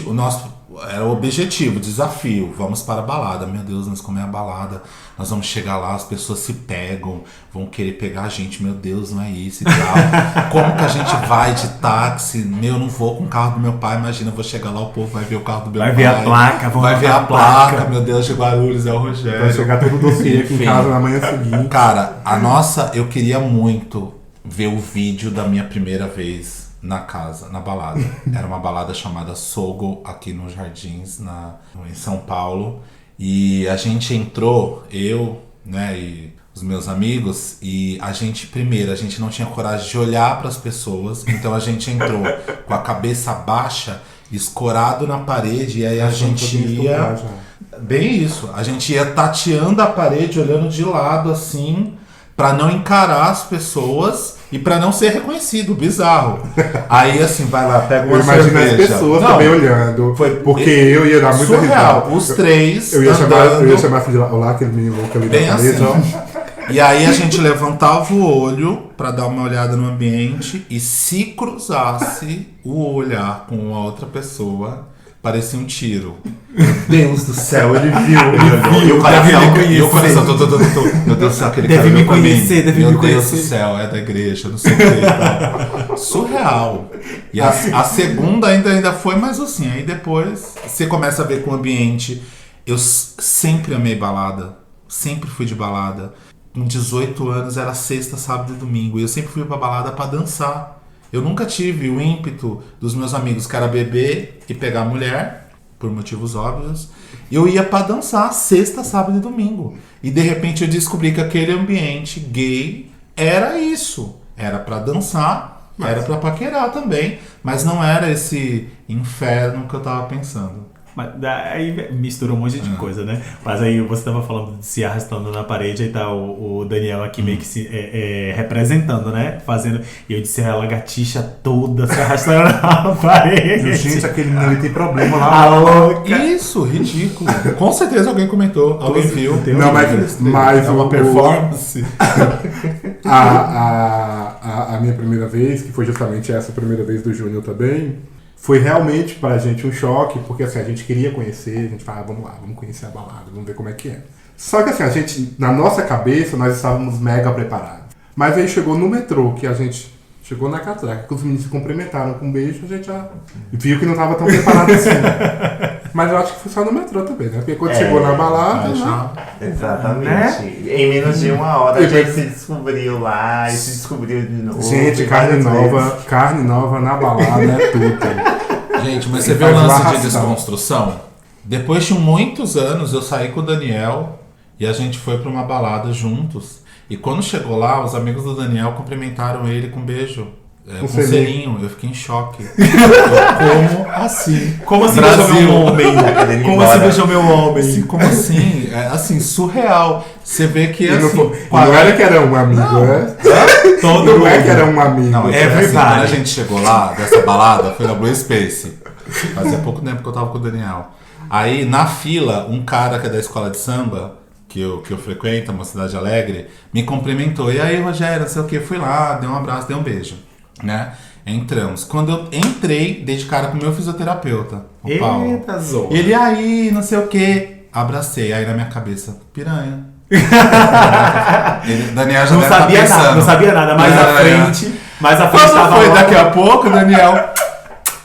[SPEAKER 3] o nosso era o objetivo, desafio, vamos para a balada. Meu Deus, nós comemos a balada, nós vamos chegar lá, as pessoas se pegam, vão querer pegar a gente, meu Deus, não é isso e tal. Como que a gente vai de táxi? Eu não vou com o carro do meu pai, imagina, eu vou chegar lá, o povo vai ver o carro do meu pai.
[SPEAKER 1] Vai ver a placa,
[SPEAKER 3] vai ver a placa, meu Deus, de Guarulhos, é o Rogério.
[SPEAKER 4] Vai chegar todo o dossiê aqui em casa na manhã seguinte.
[SPEAKER 3] Cara, eu queria muito ver o vídeo da minha primeira vez na casa, na balada. Era uma balada chamada Sogo, aqui nos Jardins, em São Paulo. E a gente entrou, eu, né, e os meus amigos, e a gente não tinha coragem de olhar para as pessoas, então a gente entrou com a cabeça baixa, escorado na parede, e aí a gente ia... Bem isso, a gente ia tateando a parede, olhando de lado assim, pra não encarar as pessoas e pra não ser reconhecido, bizarro. Aí assim, vai lá, pega uma cerveja.
[SPEAKER 4] Eu imagino as pessoas também olhando, porque eu ia dar muita
[SPEAKER 3] surreal,
[SPEAKER 4] risada.
[SPEAKER 3] os três
[SPEAKER 4] eu ia chamar assim de olá, aquele menino louco ali
[SPEAKER 3] bem
[SPEAKER 4] na parede.
[SPEAKER 3] Assim. E aí a gente levantava o olho pra dar uma olhada no ambiente e se cruzasse o olhar com a outra pessoa, parecia um tiro. Meu Deus do céu, ele viu. E o coração, meu Deus do céu, aquele cara
[SPEAKER 1] me conhecer, deve me conhecer.
[SPEAKER 3] Meu Deus do céu, é da igreja, não sei o que e tal. Surreal. E a segunda ainda foi mais assim. Aí depois você começa a ver com o ambiente. Eu sempre amei balada. Sempre fui de balada. Com 18 anos era sexta, sábado e domingo. E eu sempre fui pra balada pra dançar. Eu nunca tive o ímpeto dos meus amigos que era beber e pegar mulher, por motivos óbvios. Eu ia pra dançar sexta, sábado e domingo. E de repente eu descobri que aquele ambiente gay era isso. Era pra dançar, era pra paquerar também. Mas não era esse inferno que eu tava pensando.
[SPEAKER 1] Mas aí misturou um monte de coisa, né? Mas aí você tava falando de se arrastando na parede, aí tá o Daniel aqui meio que se representando, né? Fazendo. E eu disse a lagartixa toda se arrastando na parede.
[SPEAKER 4] Gente, aquele menino tem problema lá.
[SPEAKER 1] A louca.
[SPEAKER 3] Isso, ridículo. Com certeza alguém comentou, alguém viu.
[SPEAKER 4] Não, mas
[SPEAKER 3] é uma performance.
[SPEAKER 4] A minha primeira vez, que foi justamente essa primeira vez do Júnior também, foi realmente pra gente um choque, porque assim, a gente queria conhecer, a gente falava, vamos lá, vamos conhecer a balada, vamos ver como é que é. Só que assim, a gente, na nossa cabeça, nós estávamos mega preparados. Mas aí chegou no metrô, que a gente chegou na catraca, que os meninos se cumprimentaram com um beijo, a gente já viu que não estava tão preparado assim. Mas eu acho que foi só no metrô também, né? Porque quando chegou na balada...
[SPEAKER 2] Exatamente.
[SPEAKER 1] Né?
[SPEAKER 2] Em menos de uma hora a gente se descobriu lá e se descobriu de novo.
[SPEAKER 4] Gente, carne nova na balada é tudo.
[SPEAKER 3] Gente, mas você vê o lance de desconstrução? Depois de muitos anos eu saí com o Daniel e a gente foi pra uma balada juntos. E quando chegou lá, os amigos do Daniel cumprimentaram ele com um beijo. Com selinho, eu fiquei em choque. Como assim?
[SPEAKER 1] Como assim
[SPEAKER 3] Brasil?
[SPEAKER 1] beijou meu homem? Como assim beijou meu homem?
[SPEAKER 3] Assim, como assim? É assim, surreal. Você vê que
[SPEAKER 4] e
[SPEAKER 3] assim...
[SPEAKER 4] não era que era um amigo, né? Não é que era um amigo.
[SPEAKER 3] Não, é assim, quando a gente chegou lá, dessa balada, foi na Blue Space. Fazia pouco tempo que eu tava com o Daniel. Aí, na fila, um cara que é da escola de samba, que eu frequento, uma cidade alegre, me cumprimentou. E aí, Rogério, não sei o que, fui lá, dei um abraço, dei um beijo. Né? Entramos. Quando eu entrei, dei de cara com o meu fisioterapeuta, o Paulo.
[SPEAKER 1] Eita, zona.
[SPEAKER 3] Ele aí, não sei o que. Abracei, aí na minha cabeça, piranha. Daniel já
[SPEAKER 1] não
[SPEAKER 3] deve
[SPEAKER 1] sabia
[SPEAKER 3] pensando.
[SPEAKER 1] nada, não sabia nada. Mais à frente. Mais à frente
[SPEAKER 3] Quando foi
[SPEAKER 1] lá.
[SPEAKER 3] daqui a pouco, Daniel.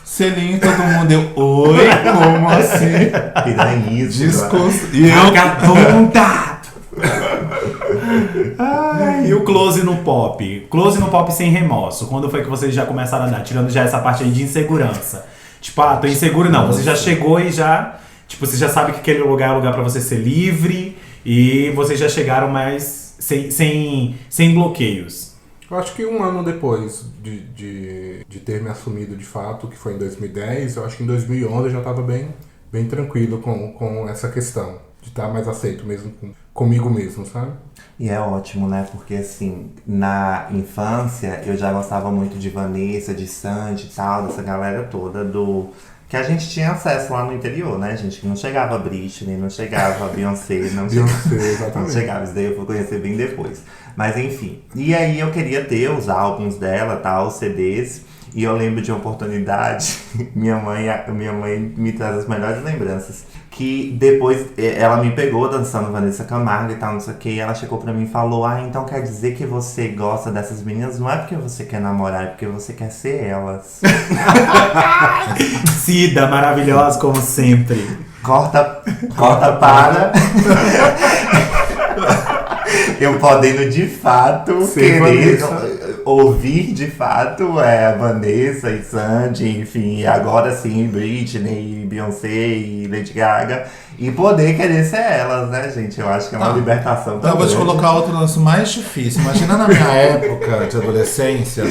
[SPEAKER 3] Selinho, todo mundo deu. Oi, como assim?
[SPEAKER 2] Piranhismo.
[SPEAKER 3] E eu.
[SPEAKER 1] Vagabunda! E o close no pop? Close no pop sem remorso. Quando foi que vocês já começaram a dar? Tirando já essa parte aí de insegurança. Tipo, tô inseguro não. Você já chegou e já... Tipo, você já sabe que aquele lugar é um lugar pra você ser livre. E vocês já chegaram mais sem bloqueios.
[SPEAKER 4] Eu acho que um ano depois de ter me assumido de fato, que foi em 2010, eu acho que em 2011 eu já estava bem tranquilo com essa questão. De estar mais aceito mesmo comigo mesmo, sabe?
[SPEAKER 2] E é ótimo, né? Porque assim, na infância eu já gostava muito de Vanessa, de Sandy e tal, dessa galera toda do... Que a gente tinha acesso lá no interior, né, gente? Que não chegava a Britney, não chegava a Beyoncé, não chegava. Isso daí eu fui conhecer bem depois. Mas enfim. E aí eu queria ter os álbuns dela, tal, os CDs. E eu lembro de uma oportunidade, minha mãe me traz as melhores lembranças. Que depois ela me pegou dançando Vanessa Camargo e tal, não sei o que. E ela chegou pra mim e falou: ah, então quer dizer que você gosta dessas meninas? Não é porque você quer namorar, é porque você quer ser elas.
[SPEAKER 1] Cida, maravilhosa como sempre.
[SPEAKER 2] Corta para. Eu podendo de fato
[SPEAKER 4] ser
[SPEAKER 2] querer.
[SPEAKER 4] Vanessa.
[SPEAKER 2] ouvir de fato a Vanessa e Sandy, enfim, e agora sim Britney, Beyoncé e Lady Gaga, e poder querer ser elas, né, gente? Eu acho que é uma libertação
[SPEAKER 3] Então eu vou te colocar outro lance mais difícil. Imagina na minha época de adolescência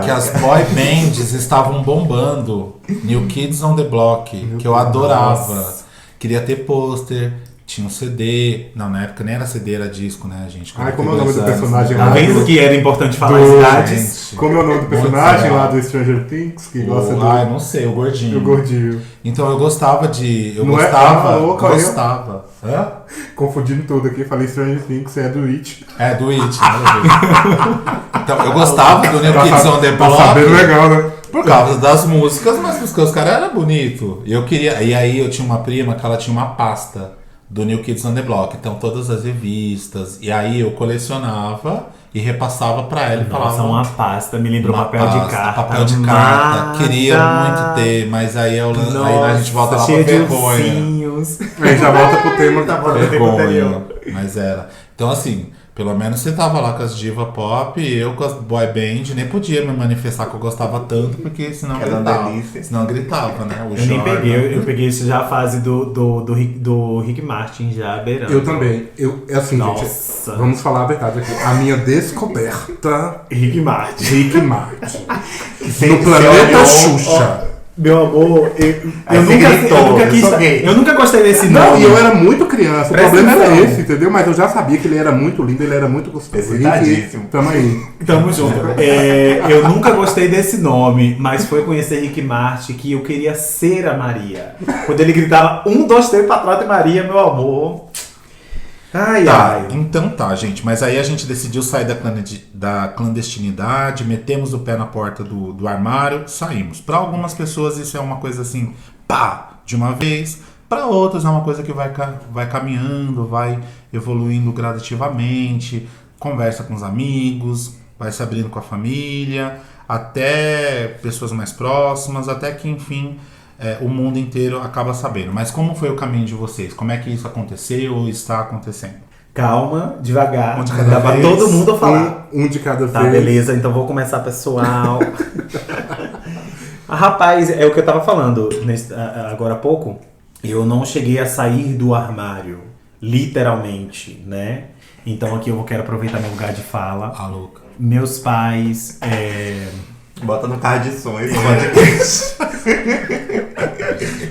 [SPEAKER 3] que as boy bands estavam bombando. New Kids on the Block, que eu adorava.
[SPEAKER 1] Nossa.
[SPEAKER 3] Queria ter pôster. Tinha um CD. Não, na época nem era CD, era disco, né, gente?
[SPEAKER 4] Ai, como é o nome do personagem
[SPEAKER 1] Tá
[SPEAKER 4] lá?
[SPEAKER 1] vendo que era importante falar
[SPEAKER 4] do-
[SPEAKER 1] idades?
[SPEAKER 4] Como é o nome do personagem lá do Stranger Things? Que gosta do.
[SPEAKER 3] Ai, não sei, o gordinho.
[SPEAKER 4] do gordinho.
[SPEAKER 3] Então eu gostava de. Eu
[SPEAKER 4] Não é-
[SPEAKER 3] gostava.
[SPEAKER 4] ah, louco, aí eu-
[SPEAKER 3] gostava. Hã?
[SPEAKER 4] Confundindo tudo aqui, falei Stranger Things, é do It.
[SPEAKER 3] É, do It, nada a ver. Então, eu gostava do New Kids on the
[SPEAKER 4] Tá
[SPEAKER 3] Block.
[SPEAKER 4] sabendo legal, né?
[SPEAKER 3] Por causa das músicas, mas porque os caras eram bonitos. E eu queria. E aí eu tinha uma prima que ela tinha uma pasta do New Kids on the Block. Então todas as revistas. E aí eu colecionava e repassava pra ela e
[SPEAKER 1] Nossa,
[SPEAKER 3] falava.
[SPEAKER 1] uma pasta, me lembrou
[SPEAKER 3] uma
[SPEAKER 1] papel de
[SPEAKER 3] pasta,
[SPEAKER 1] carta.
[SPEAKER 3] papel de carta. Queria muito ter, mas aí, aí a gente volta lá pra
[SPEAKER 1] cheia de
[SPEAKER 3] vergonha.
[SPEAKER 1] ursinhos.
[SPEAKER 4] Aí já volta pro tema que tá falando.
[SPEAKER 3] Vergonha. Mas era. Então assim. Pelo menos você tava lá com as diva pop e eu com as boy band nem podia me manifestar que eu gostava tanto, porque senão
[SPEAKER 2] Era uma
[SPEAKER 3] gritava.
[SPEAKER 2] delícia.
[SPEAKER 3] Senão eu gritava, né? O
[SPEAKER 1] Eu nem
[SPEAKER 3] Jordan.
[SPEAKER 1] peguei, eu peguei isso já a fase do Rick Martin já beirando.
[SPEAKER 4] Eu também. É assim,
[SPEAKER 1] Nossa.
[SPEAKER 4] gente. Vamos falar a verdade aqui. A minha descoberta.
[SPEAKER 1] Rick Martin.
[SPEAKER 4] Rick Martin.
[SPEAKER 2] Você
[SPEAKER 4] No planeta
[SPEAKER 2] olhou,
[SPEAKER 4] Xuxa.
[SPEAKER 1] Meu amor,
[SPEAKER 2] Aí você gritou, eu sou gay.
[SPEAKER 1] eu nunca gostei desse
[SPEAKER 4] Não,
[SPEAKER 1] nome.
[SPEAKER 4] e eu era muito criança. O
[SPEAKER 1] Presta
[SPEAKER 4] problema era
[SPEAKER 1] atenção.
[SPEAKER 4] esse, entendeu? Mas eu já sabia que ele era muito lindo, ele era muito gostoso.
[SPEAKER 2] Excitadíssimo.
[SPEAKER 4] Rick, tamo aí.
[SPEAKER 1] Tamo junto. Eu nunca gostei desse nome, mas foi conhecer Rick Martin que eu queria ser a Maria. Quando ele gritava 1, 2, 3 pra trás de Maria, meu amor. Ai,
[SPEAKER 3] Tá,
[SPEAKER 1] ai.
[SPEAKER 3] então tá, gente. Mas aí a gente decidiu sair da clandestinidade, metemos o pé na porta do armário, saímos. Pra algumas pessoas isso é uma coisa assim, pá, de uma vez. Pra outras é uma coisa que vai caminhando, vai evoluindo gradativamente, conversa com os amigos, vai se abrindo com a família, até pessoas mais próximas, até que, enfim, o mundo inteiro acaba sabendo. Mas como foi o caminho de vocês? Como é que isso aconteceu ou está acontecendo?
[SPEAKER 1] Calma, devagar.
[SPEAKER 3] Um de cada
[SPEAKER 1] Dá pra
[SPEAKER 3] vez.
[SPEAKER 1] todo mundo falar.
[SPEAKER 4] Um de cada
[SPEAKER 1] Tá,
[SPEAKER 4] vez.
[SPEAKER 1] beleza, então vou começar, pessoal. Rapaz, é o que eu tava falando agora há pouco. Eu não cheguei a sair do armário, literalmente, né? Então aqui eu quero aproveitar meu lugar de fala.
[SPEAKER 3] A louca.
[SPEAKER 1] Meus pais.
[SPEAKER 2] Bota no card de som esse podcast.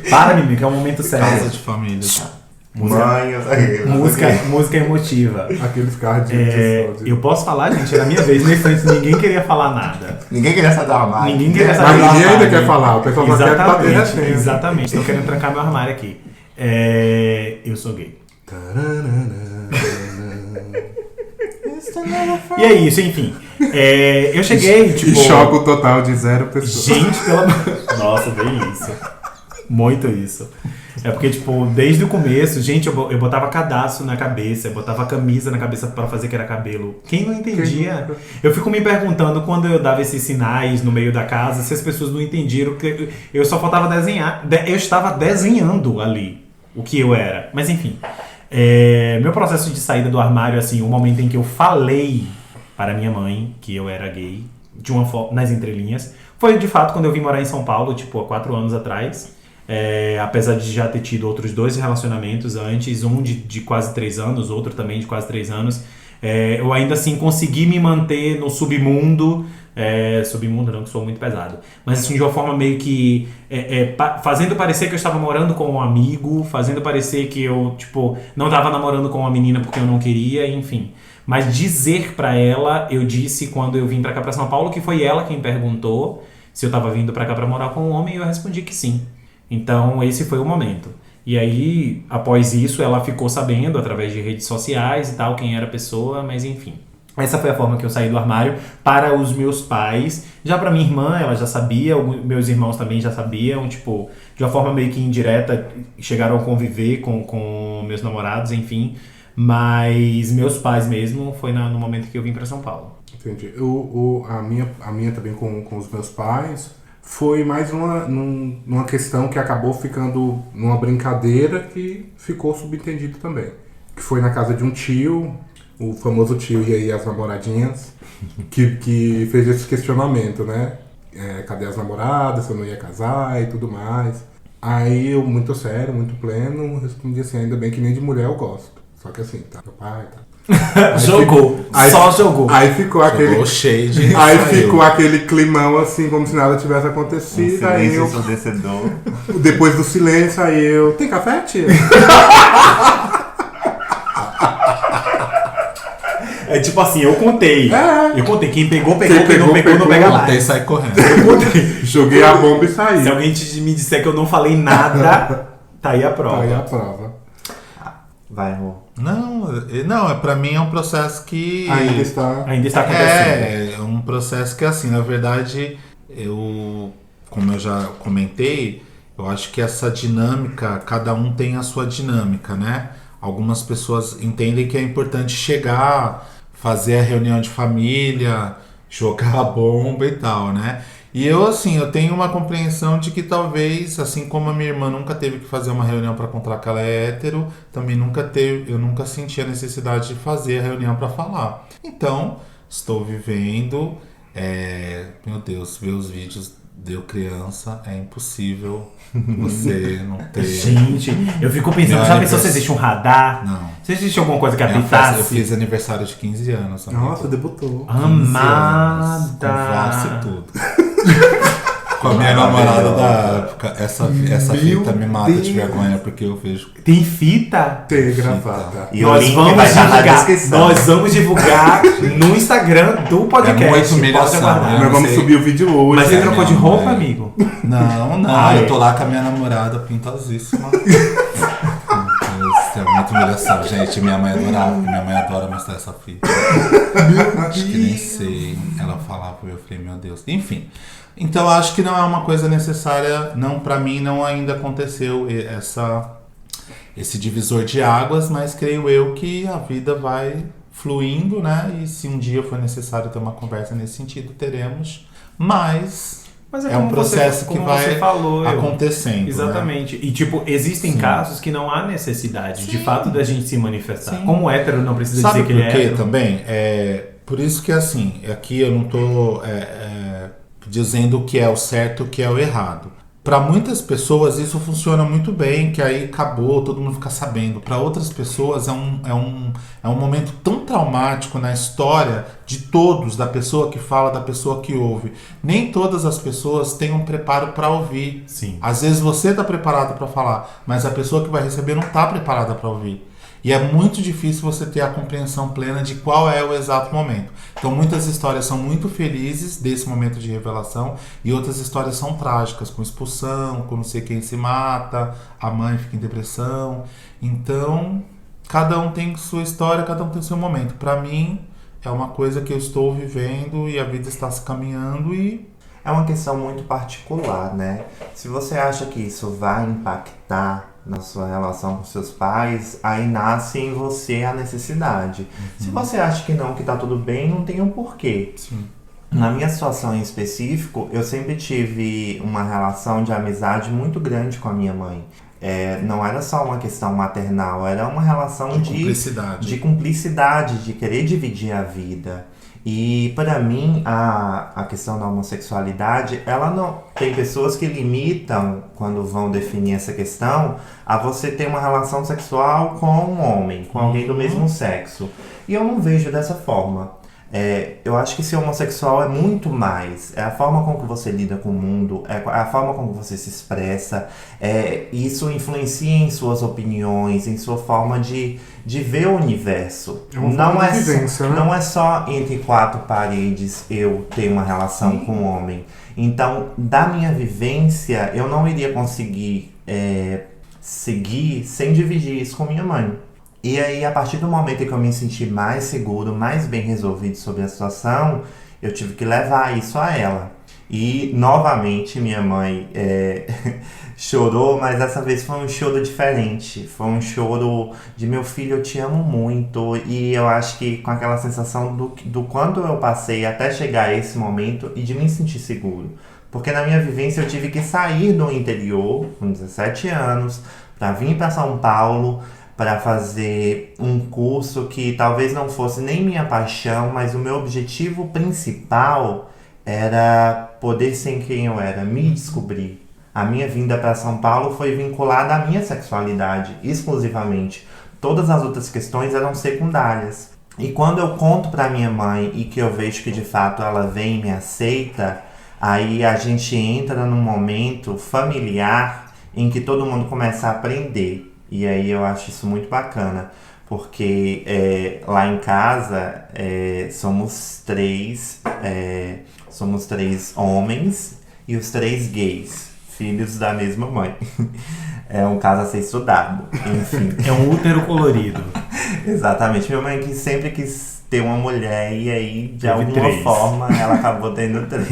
[SPEAKER 1] Para, menino, que é um momento sério.
[SPEAKER 3] Casa de família.
[SPEAKER 1] Música emotiva.
[SPEAKER 4] Aqueles cards
[SPEAKER 1] Eu posso falar, gente, era minha vez. Nesse instante ninguém queria falar nada.
[SPEAKER 2] Ninguém queria saber do armário.
[SPEAKER 1] Ninguém queria saber
[SPEAKER 4] Mas
[SPEAKER 1] do
[SPEAKER 4] ninguém ainda
[SPEAKER 1] armário.
[SPEAKER 4] quer falar, o pessoal só quer bater
[SPEAKER 1] Exatamente,
[SPEAKER 4] resenha.
[SPEAKER 1] exatamente. Estão querendo trancar meu armário aqui. Eu sou gay. E é isso, enfim. Eu cheguei, tipo...
[SPEAKER 4] E choque total de 0 pessoas.
[SPEAKER 1] Gente, pelo amor... Nossa, bem isso. Muito isso. É porque, tipo, desde o começo, gente, eu botava cadastro na cabeça, eu botava camisa na cabeça pra fazer que era cabelo. Quem não entendia? Eu fico me perguntando quando eu dava esses sinais no meio da casa, se as pessoas não entenderam que eu só faltava desenhar. Eu estava desenhando ali o que eu era. Mas enfim, meu processo de saída do armário, assim, o momento em que eu falei para minha mãe que eu era gay, de uma forma, nas entrelinhas, foi de fato quando eu vim morar em São Paulo, tipo, há 4 anos atrás. Apesar de já ter tido outros 2 relacionamentos antes, um de quase 3 anos, outro também de quase 3 anos, eu ainda assim consegui me manter no submundo, submundo não, que sou muito pesado, mas assim, de uma forma meio que fazendo parecer que eu estava morando com um amigo, fazendo parecer que eu, tipo, não estava namorando com uma menina porque eu não queria, enfim. Mas dizer pra ela, eu disse quando eu vim pra cá pra São Paulo, que foi ela quem perguntou se eu estava vindo pra cá pra morar com um homem, e eu respondi que sim. Então, esse foi o momento. E aí, após isso, ela ficou sabendo, através de redes sociais e tal, quem era a pessoa, mas enfim. Essa foi a forma que eu saí do armário para os meus pais. Já para minha irmã, ela já sabia, meus irmãos também já sabiam, tipo, de uma forma meio que indireta, chegaram a conviver com meus namorados, enfim. Mas meus pais mesmo, foi no momento que eu vim para São Paulo.
[SPEAKER 4] Entendi. A minha também com os meus pais... Foi mais numa questão que acabou ficando numa brincadeira que ficou subentendido também. Que foi na casa de um tio, o famoso tio e aí as namoradinhas, que fez esse questionamento, né? Cadê as namoradas, se eu não ia casar e tudo mais. Aí eu, muito sério, muito pleno, respondi assim, ainda bem que nem de mulher eu gosto. Só que assim, tá, meu pai, tá.
[SPEAKER 1] Jogou, só jogou.
[SPEAKER 4] Aí ficou aquele.
[SPEAKER 3] Jogou shade.
[SPEAKER 4] Aí ficou aquele climão assim, como se nada tivesse acontecido. Aí eu.
[SPEAKER 2] Ensurdecedor.
[SPEAKER 4] Depois do silêncio, aí eu. Tem café, tia?
[SPEAKER 1] É tipo assim, eu contei. Eu contei. Quem pegou,
[SPEAKER 4] Quem
[SPEAKER 1] não pegou,
[SPEAKER 4] pegou,
[SPEAKER 1] não pega
[SPEAKER 3] Até
[SPEAKER 1] mais.
[SPEAKER 3] sai correndo.
[SPEAKER 1] Eu contei.
[SPEAKER 4] Joguei a bomba e
[SPEAKER 1] Se
[SPEAKER 4] saí.
[SPEAKER 1] alguém me disser que eu não falei nada, tá aí a prova.
[SPEAKER 4] Tá aí a prova.
[SPEAKER 2] Vai, Rô.
[SPEAKER 3] Não, pra mim é um processo que...
[SPEAKER 4] Ainda está.
[SPEAKER 1] Ainda está acontecendo.
[SPEAKER 3] É um processo que, assim, na verdade, como eu já comentei, eu acho que essa dinâmica, cada um tem a sua dinâmica, né? Algumas pessoas entendem que é importante chegar, fazer a reunião de família, jogar a bomba e tal, né? E eu, assim, eu tenho uma compreensão de que talvez, assim como a minha irmã nunca teve que fazer uma reunião para contar que ela é hétero, também eu nunca senti a necessidade de fazer a reunião para falar. Então, estou vivendo, meu Deus, ver os vídeos de eu criança é impossível você não ter...
[SPEAKER 1] Gente, eu fico pensando,
[SPEAKER 3] Meu
[SPEAKER 1] já pensou se
[SPEAKER 3] aniversário-
[SPEAKER 1] existe um radar?
[SPEAKER 3] Não.
[SPEAKER 1] Se existe alguma coisa que
[SPEAKER 3] Eu
[SPEAKER 1] apitasse?
[SPEAKER 3] fiz aniversário de 15 anos. amigo.
[SPEAKER 4] Nossa, debutou.
[SPEAKER 3] 15 anos, com
[SPEAKER 1] Amada.
[SPEAKER 3] valsa e tudo. Com a minha namorada da época. Essa fita me mata de vergonha porque eu vejo.
[SPEAKER 1] Tem fita?
[SPEAKER 4] Tem gravata.
[SPEAKER 2] E o link vai estar na descrição.
[SPEAKER 1] Nós vamos divulgar no Instagram do podcast.
[SPEAKER 3] É muita humilhação,
[SPEAKER 1] Pode aguardar.
[SPEAKER 3] né?
[SPEAKER 4] Nós
[SPEAKER 3] não
[SPEAKER 4] vamos
[SPEAKER 3] sei.
[SPEAKER 4] subir o vídeo hoje.
[SPEAKER 1] Mas você
[SPEAKER 3] É,
[SPEAKER 1] trocou de
[SPEAKER 3] não,
[SPEAKER 1] roupa,
[SPEAKER 3] é.
[SPEAKER 1] amigo?
[SPEAKER 3] Não,
[SPEAKER 1] Ah,
[SPEAKER 3] eu
[SPEAKER 1] é.
[SPEAKER 3] tô lá com a minha namorada pintosíssima. Isso é muita humilhação, gente. Minha mãe adorava, minha mãe adora mostrar essa fita. Acho que nem sei. Ela falava, eu falei, meu Deus. Enfim. Então acho que não é uma coisa necessária, não, pra mim não ainda aconteceu esse divisor de águas, mas creio eu que a vida vai fluindo, né? E se um dia for necessário ter uma conversa nesse sentido, teremos. Mas é um
[SPEAKER 1] como
[SPEAKER 3] processo
[SPEAKER 1] como
[SPEAKER 3] que vai
[SPEAKER 1] você falou,
[SPEAKER 3] acontecendo.
[SPEAKER 1] Exatamente. E, tipo, existem
[SPEAKER 3] Sim.
[SPEAKER 1] casos que não há necessidade, de
[SPEAKER 3] Sim.
[SPEAKER 1] fato, da gente se manifestar.
[SPEAKER 3] Sim.
[SPEAKER 1] Como hétero não precisa
[SPEAKER 3] Sabe
[SPEAKER 1] dizer que ele
[SPEAKER 3] por
[SPEAKER 1] é
[SPEAKER 3] quê
[SPEAKER 1] hétero.
[SPEAKER 3] também? Por isso que, assim, aqui eu não tô dizendo o que é o certo e o que é o errado. Para muitas pessoas isso funciona muito bem, que aí acabou, todo mundo fica sabendo. Para outras pessoas é um momento tão traumático na história de todos, da pessoa que fala, da pessoa que ouve. Nem todas as pessoas têm um preparo para ouvir.
[SPEAKER 1] Sim.
[SPEAKER 3] Às vezes você está preparado para falar, mas a pessoa que vai receber não está preparada para ouvir. E é muito difícil você ter a compreensão plena de qual é o exato momento. Então muitas histórias são muito felizes desse momento de revelação e outras histórias são trágicas, com expulsão, com não sei quem se mata, a mãe fica em depressão. Então cada um tem sua história, cada um tem seu momento. Para mim é uma coisa que eu estou vivendo e a vida está se caminhando e...
[SPEAKER 2] É uma questão muito particular, né? Se você acha que isso vai impactar na sua relação com seus pais, aí nasce em você a necessidade. Se você acha que não, que tá tudo bem, não tem um porquê.
[SPEAKER 3] Sim.
[SPEAKER 2] Na minha situação em específico, eu sempre tive uma relação de amizade muito grande com a minha mãe. Não era só uma questão maternal, era uma relação
[SPEAKER 3] cumplicidade.
[SPEAKER 2] de cumplicidade, de querer dividir a vida. E para mim, a questão da homossexualidade, ela não... Tem pessoas que limitam, quando vão definir essa questão, a você ter uma relação sexual com um homem, com alguém do mesmo sexo. E eu não vejo dessa forma. Eu acho que ser homossexual é muito mais. É a forma com que você lida com o mundo, é a forma com que você se expressa. Isso influencia em suas opiniões, em sua forma de ver o universo.
[SPEAKER 4] É uma forma de vivência, né?
[SPEAKER 2] Não é só entre quatro paredes eu ter uma relação com um homem. Então, da minha vivência, eu não iria conseguir seguir sem dividir isso com minha mãe. E aí, a partir do momento em que eu me senti mais seguro, mais bem resolvido sobre a situação, eu tive que levar isso a ela. E, novamente, minha mãe chorou, mas dessa vez foi um choro diferente. Foi um choro de meu filho, eu te amo muito. E eu acho que com aquela sensação do quanto eu passei até chegar a esse momento e de me sentir seguro. Porque na minha vivência eu tive que sair do interior, com 17 anos, para vir para São Paulo, para fazer um curso que talvez não fosse nem minha paixão, mas o meu objetivo principal era poder ser quem eu era, me descobrir. A minha vinda para São Paulo foi vinculada à minha sexualidade, exclusivamente. Todas as outras questões eram secundárias. E quando eu conto para minha mãe e que eu vejo que de fato ela vem e me aceita, aí a gente entra num momento familiar em que todo mundo começa a aprender. E aí eu acho isso muito bacana, porque lá em casa somos três homens e os 3 gays, filhos da mesma mãe. É um caso a ser estudado, enfim.
[SPEAKER 1] É um útero colorido.
[SPEAKER 2] Exatamente, minha mãe que sempre quis ter uma mulher e aí de
[SPEAKER 1] Teve
[SPEAKER 2] alguma
[SPEAKER 1] 3.
[SPEAKER 2] forma ela acabou tendo 3.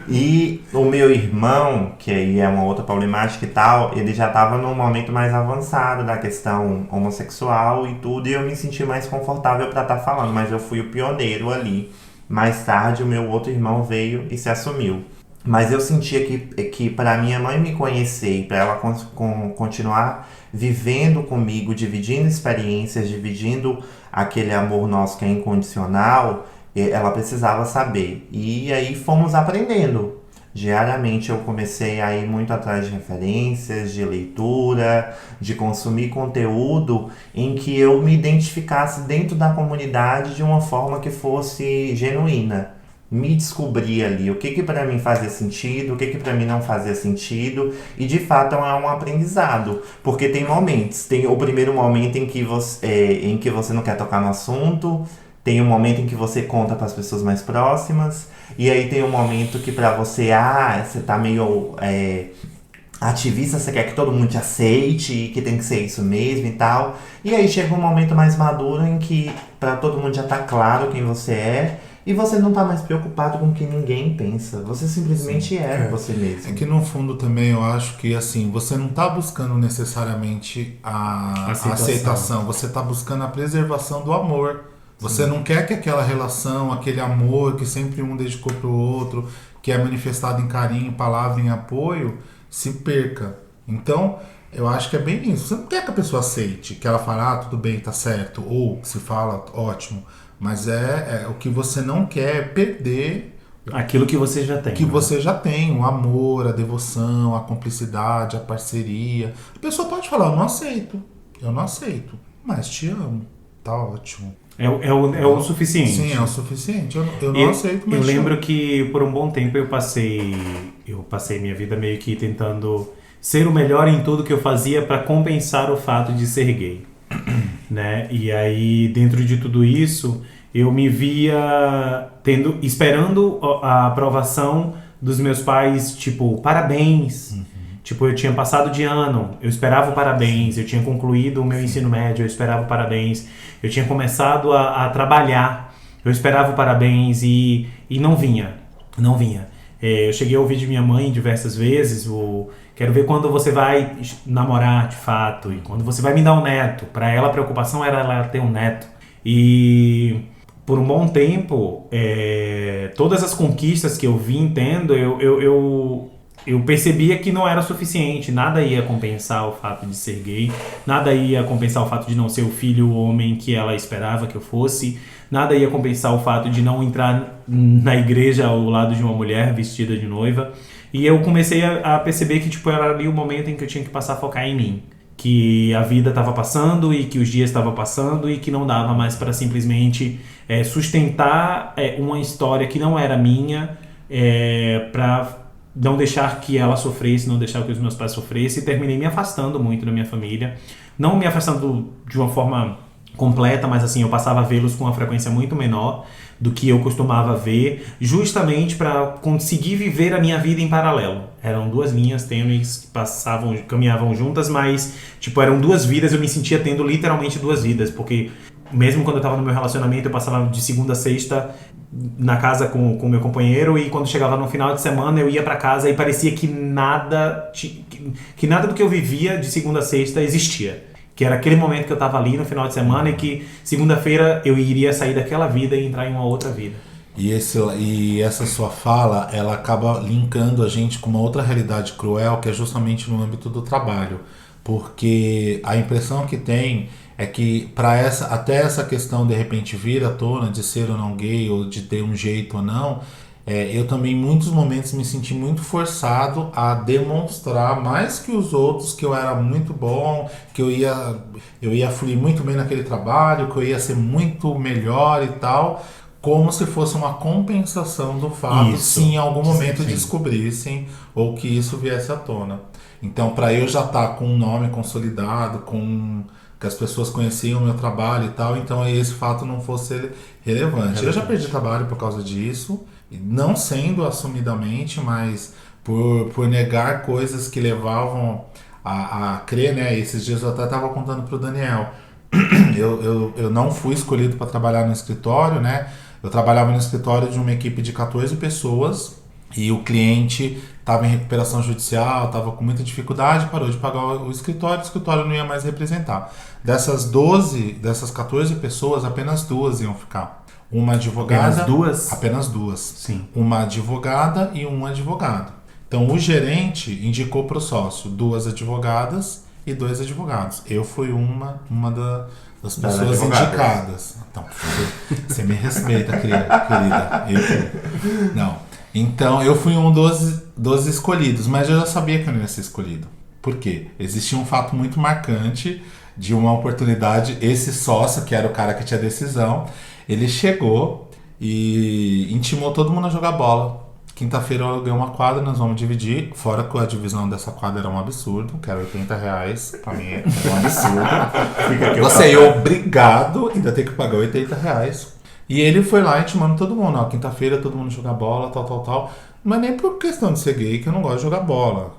[SPEAKER 2] E o meu irmão, que aí é uma outra problemática e tal, ele já estava num momento mais avançado da questão homossexual e tudo, e eu me senti mais confortável para estar falando, mas eu fui o pioneiro ali. Mais tarde o meu outro irmão veio e se assumiu. Mas eu sentia que para minha mãe me conhecer e para ela continuar vivendo comigo, dividindo experiências, dividindo aquele amor nosso que é incondicional, ela precisava saber. E aí fomos aprendendo. Diariamente eu comecei a ir muito atrás de referências, de leitura, de consumir conteúdo em que eu me identificasse dentro da comunidade de uma forma que fosse genuína. Me descobrir ali o que para mim fazia sentido, o que para mim não fazia sentido, e de fato é um aprendizado, porque tem momentos, tem o primeiro momento em que você não quer tocar no assunto, tem um momento em que você conta para as pessoas mais próximas, e aí tem um momento que para você, você tá meio ativista, você quer que todo mundo te aceite, que tem que ser isso mesmo e tal, e aí chega um momento mais maduro em que para todo mundo já tá claro quem você é, e você não tá mais preocupado com o que ninguém pensa. Você simplesmente você mesmo.
[SPEAKER 3] É que no fundo também eu acho que assim, você não tá buscando necessariamente a aceitação. Você tá buscando a preservação do amor. Você não quer que aquela relação, aquele amor que sempre um dedicou pro outro, que é manifestado em carinho, palavra, em apoio, se perca. Então, eu acho que é bem isso. Você não quer que a pessoa aceite, que ela fale, tudo bem, tá certo, ou se fala, ótimo. Mas o que você não quer é perder
[SPEAKER 1] aquilo que você já tem.
[SPEAKER 3] Que você já tem, o amor, a devoção, a cumplicidade, a parceria. A pessoa pode falar, eu não aceito, mas te amo, tá ótimo.
[SPEAKER 1] É o suficiente.
[SPEAKER 3] Sim, é o suficiente. Eu não aceito, mas
[SPEAKER 1] eu lembro que por um bom tempo eu passei minha vida meio que tentando ser o melhor em tudo que eu fazia para compensar o fato de ser gay. Né? E aí, dentro de tudo isso, eu me via esperando a aprovação dos meus pais, tipo, parabéns. Tipo, eu tinha passado de ano, eu esperava o parabéns, eu tinha concluído o meu ensino médio, eu esperava o parabéns, eu tinha começado a trabalhar, eu esperava o parabéns e não vinha. Eu cheguei a ouvir de minha mãe diversas vezes quero ver quando você vai namorar de fato e quando você vai me dar um neto. Para ela a preocupação era ela ter um neto. E por um bom tempo, todas as conquistas que eu vim tendo, eu percebia que não era suficiente. Nada ia compensar o fato de ser gay, nada ia compensar o fato de não ser o filho homem que ela esperava que eu fosse, nada ia compensar o fato de não entrar na igreja ao lado de uma mulher vestida de noiva. E eu comecei a perceber que tipo, era ali o momento em que eu tinha que passar a focar em mim. Que a vida estava passando e que os dias estavam passando e que não dava mais para simplesmente sustentar uma história que não era minha, para não deixar que ela sofresse, não deixar que os meus pais sofressem. E terminei me afastando muito da minha família. Não me afastando de uma forma completa, mas assim, eu passava a vê-los com uma frequência muito menor do que eu costumava ver, justamente para conseguir viver a minha vida em paralelo. Eram 2 linhas tênues que caminhavam juntas, mas tipo, eram 2 vidas, eu me sentia tendo literalmente 2 vidas, porque mesmo quando eu estava no meu relacionamento, eu passava de segunda a sexta na casa com o meu companheiro, e quando chegava no final de semana eu ia para casa e parecia que nada do que eu vivia de segunda a sexta existia. Que era aquele momento que eu estava ali no final de semana e que segunda-feira eu iria sair daquela vida e entrar em uma outra vida.
[SPEAKER 3] E essa sua fala, ela acaba linkando a gente com uma outra realidade cruel, que é justamente no âmbito do trabalho. porque a impressão que tem é que até essa questão de repente vir à tona de ser ou não gay, ou de ter um jeito ou não, eu também em muitos momentos me senti muito forçado a demonstrar mais que os outros que eu era muito bom, que eu ia fluir muito bem naquele trabalho, que eu ia ser muito melhor e tal, como se fosse uma compensação do fato
[SPEAKER 1] Isso.
[SPEAKER 3] se em algum momento
[SPEAKER 1] Sim.
[SPEAKER 3] descobrissem ou que isso viesse à tona. Então, para eu já estar com um nome consolidado, com que as pessoas conheciam o meu trabalho e tal, então aí esse fato não fosse relevante. Eu já perdi trabalho por causa disso, não sendo assumidamente, mas por negar coisas que levavam a crer, né? Esses dias eu até estava contando para o Daniel. Eu não fui escolhido para trabalhar no escritório, né? Eu trabalhava no escritório de uma equipe de 14 pessoas e o cliente estava em recuperação judicial, estava com muita dificuldade, parou de pagar o escritório não ia mais representar. Dessas 14 pessoas, apenas 2 iam ficar. Uma advogada...
[SPEAKER 1] Apenas 2?
[SPEAKER 3] Apenas 2.
[SPEAKER 1] Sim.
[SPEAKER 3] Uma advogada e um advogado. Então o gerente indicou para o sócio 2 advogadas e 2 advogados. Eu fui uma das pessoas indicadas. Então, você me respeita, querida. Não. Então, eu fui um dos escolhidos, mas eu já sabia que eu não ia ser escolhido. Por quê? Existia um fato muito marcante de uma oportunidade. Esse sócio, que era o cara que tinha decisão, ele chegou e intimou todo mundo a jogar bola. Quinta-feira eu aluguei uma quadra, nós vamos dividir. Fora que a divisão dessa quadra era um absurdo, que era R$80. Pra mim era um absurdo. Você é obrigado ainda ter que pagar R$80. E ele foi lá intimando todo mundo. Ó, quinta-feira todo mundo joga bola, tal. Não é nem por questão de ser gay que eu não gosto de jogar bola.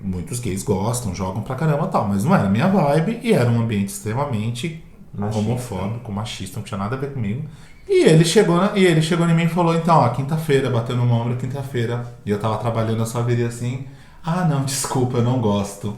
[SPEAKER 3] Muitos gays gostam, jogam pra caramba e tal. Mas não era a minha vibe e era um ambiente extremamente homofóbico, machista, não tinha nada a ver comigo. E ele chegou em mim e falou, então, ó, quinta-feira, bateu no meu ombro, quinta-feira. E eu tava trabalhando, eu só viria assim, não, desculpa, eu não gosto.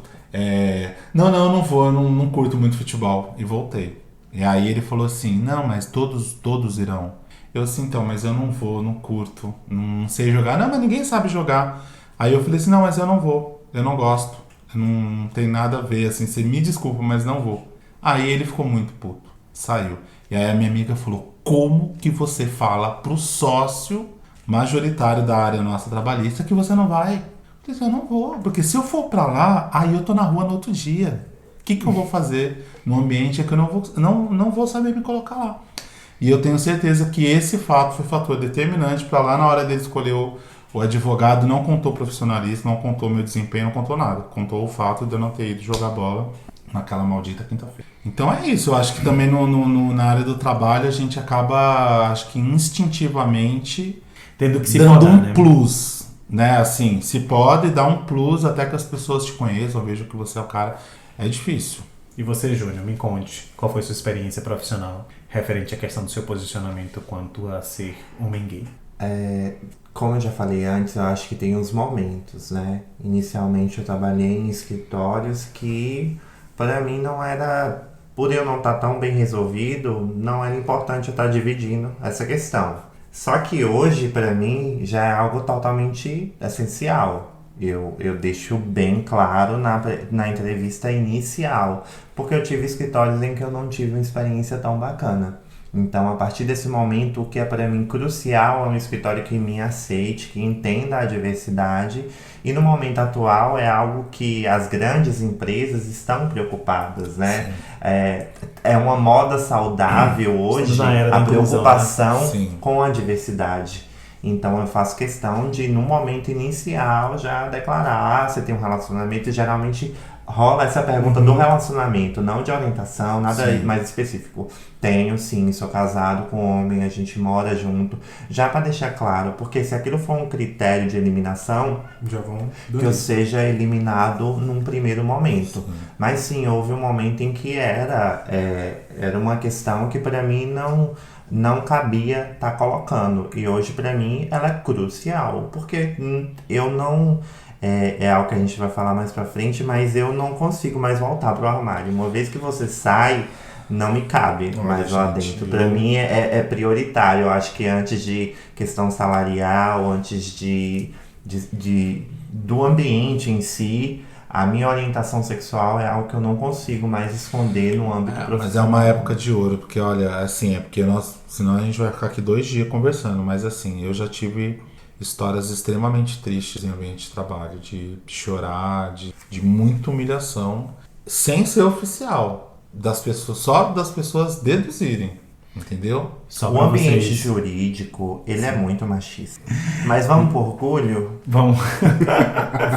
[SPEAKER 3] Não vou, eu não curto muito futebol. E voltei. E aí ele falou assim, não, mas todos irão. Eu assim, então, mas eu não vou, não curto, não sei jogar. Não, mas ninguém sabe jogar. Aí eu falei assim, não, mas eu não vou, eu não gosto. Não tem nada a ver, assim, você me desculpa, mas não vou. Aí ele ficou muito puto, saiu. E aí a minha amiga falou, como que você fala pro sócio majoritário da área nossa trabalhista que você não vai? Eu disse, eu não vou, porque se eu for pra lá, aí eu tô na rua no outro dia. O que eu vou fazer no ambiente que eu não vou saber me colocar lá? E eu tenho certeza que esse fato foi fator determinante para lá na hora dele escolher o advogado, não contou profissionalismo, não contou meu desempenho, não contou nada. Contou o fato de eu não ter ido jogar bola naquela maldita quinta-feira. Então é isso, eu acho que também na área do trabalho a gente acaba, acho que instintivamente
[SPEAKER 1] tendo que se
[SPEAKER 3] dando
[SPEAKER 1] podar,
[SPEAKER 3] um plus, né? Assim, se pode dar um plus até que as pessoas te conheçam, vejam que você é o cara. É difícil.
[SPEAKER 1] E você, Júnior, me conte, qual foi sua experiência profissional referente à questão do seu posicionamento quanto a ser homem gay?
[SPEAKER 2] Como eu já falei antes, eu acho que tem uns momentos, né? Inicialmente eu trabalhei em escritórios que, para mim, não era... Por eu não estar tão bem resolvido, não era importante eu estar dividindo essa questão. Só que hoje, para mim, já é algo totalmente essencial. Eu deixo bem claro na entrevista inicial, porque eu tive escritórios em que eu não tive uma experiência tão bacana. Então, a partir desse momento, o que é para mim crucial é um escritório que me aceite, que entenda a diversidade. E no momento atual é algo que as grandes empresas estão preocupadas, né? É uma moda saudável hoje a preocupação, né? Com a diversidade. Então eu faço questão de, no momento inicial, já declarar, você tem um relacionamento, e geralmente rola essa pergunta do relacionamento, não de orientação, nada mais específico. Tenho sim, sou casado com um homem, a gente mora junto, já para deixar claro, porque se aquilo for um critério de eliminação, que eu seja eliminado num primeiro momento. Mas sim, houve um momento em que era uma questão que para mim não cabia estar colocando. E hoje, para mim, ela é crucial. Porque eu não... É algo que a gente vai falar mais pra frente, mas eu não consigo mais voltar pro armário. Uma vez que você sai, não me cabe mais lá dentro. Para mim, é prioritário. Eu acho que antes de questão salarial, antes do ambiente em si, A minha orientação sexual é algo que eu não consigo mais esconder no âmbito profissional.
[SPEAKER 3] Mas é uma época de ouro, porque olha, assim, é porque senão a gente vai ficar aqui 2 dias conversando, mas assim, eu já tive histórias extremamente tristes em ambiente de trabalho, de chorar, de muita humilhação, sem ser oficial, das pessoas, só das pessoas deduzirem, entendeu?
[SPEAKER 1] Só
[SPEAKER 2] O
[SPEAKER 1] pra
[SPEAKER 2] ambiente
[SPEAKER 1] vocês.
[SPEAKER 2] jurídico, ele é muito machista. Mas vamos pro orgulho?
[SPEAKER 1] Vamos,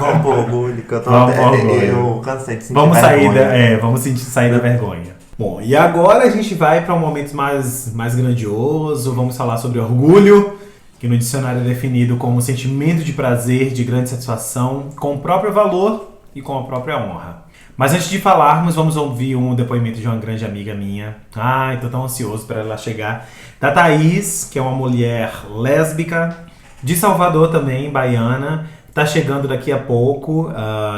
[SPEAKER 2] Vamos pro orgulho, que eu tô
[SPEAKER 1] Vamos pro orgulho.
[SPEAKER 2] eu cansei de sentir
[SPEAKER 1] vamos sair
[SPEAKER 2] vergonha.
[SPEAKER 1] sair da vergonha. Bom, e agora a gente vai para um momento mais grandioso. Vamos falar sobre orgulho, que no dicionário é definido como sentimento de prazer, de grande satisfação, com o próprio valor e com a própria honra. Mas antes de falarmos, vamos ouvir um depoimento de uma grande amiga minha. Ai, tô tão ansioso para ela chegar. Da Thaís, que é uma mulher lésbica, de Salvador também, baiana. Tá chegando daqui a pouco,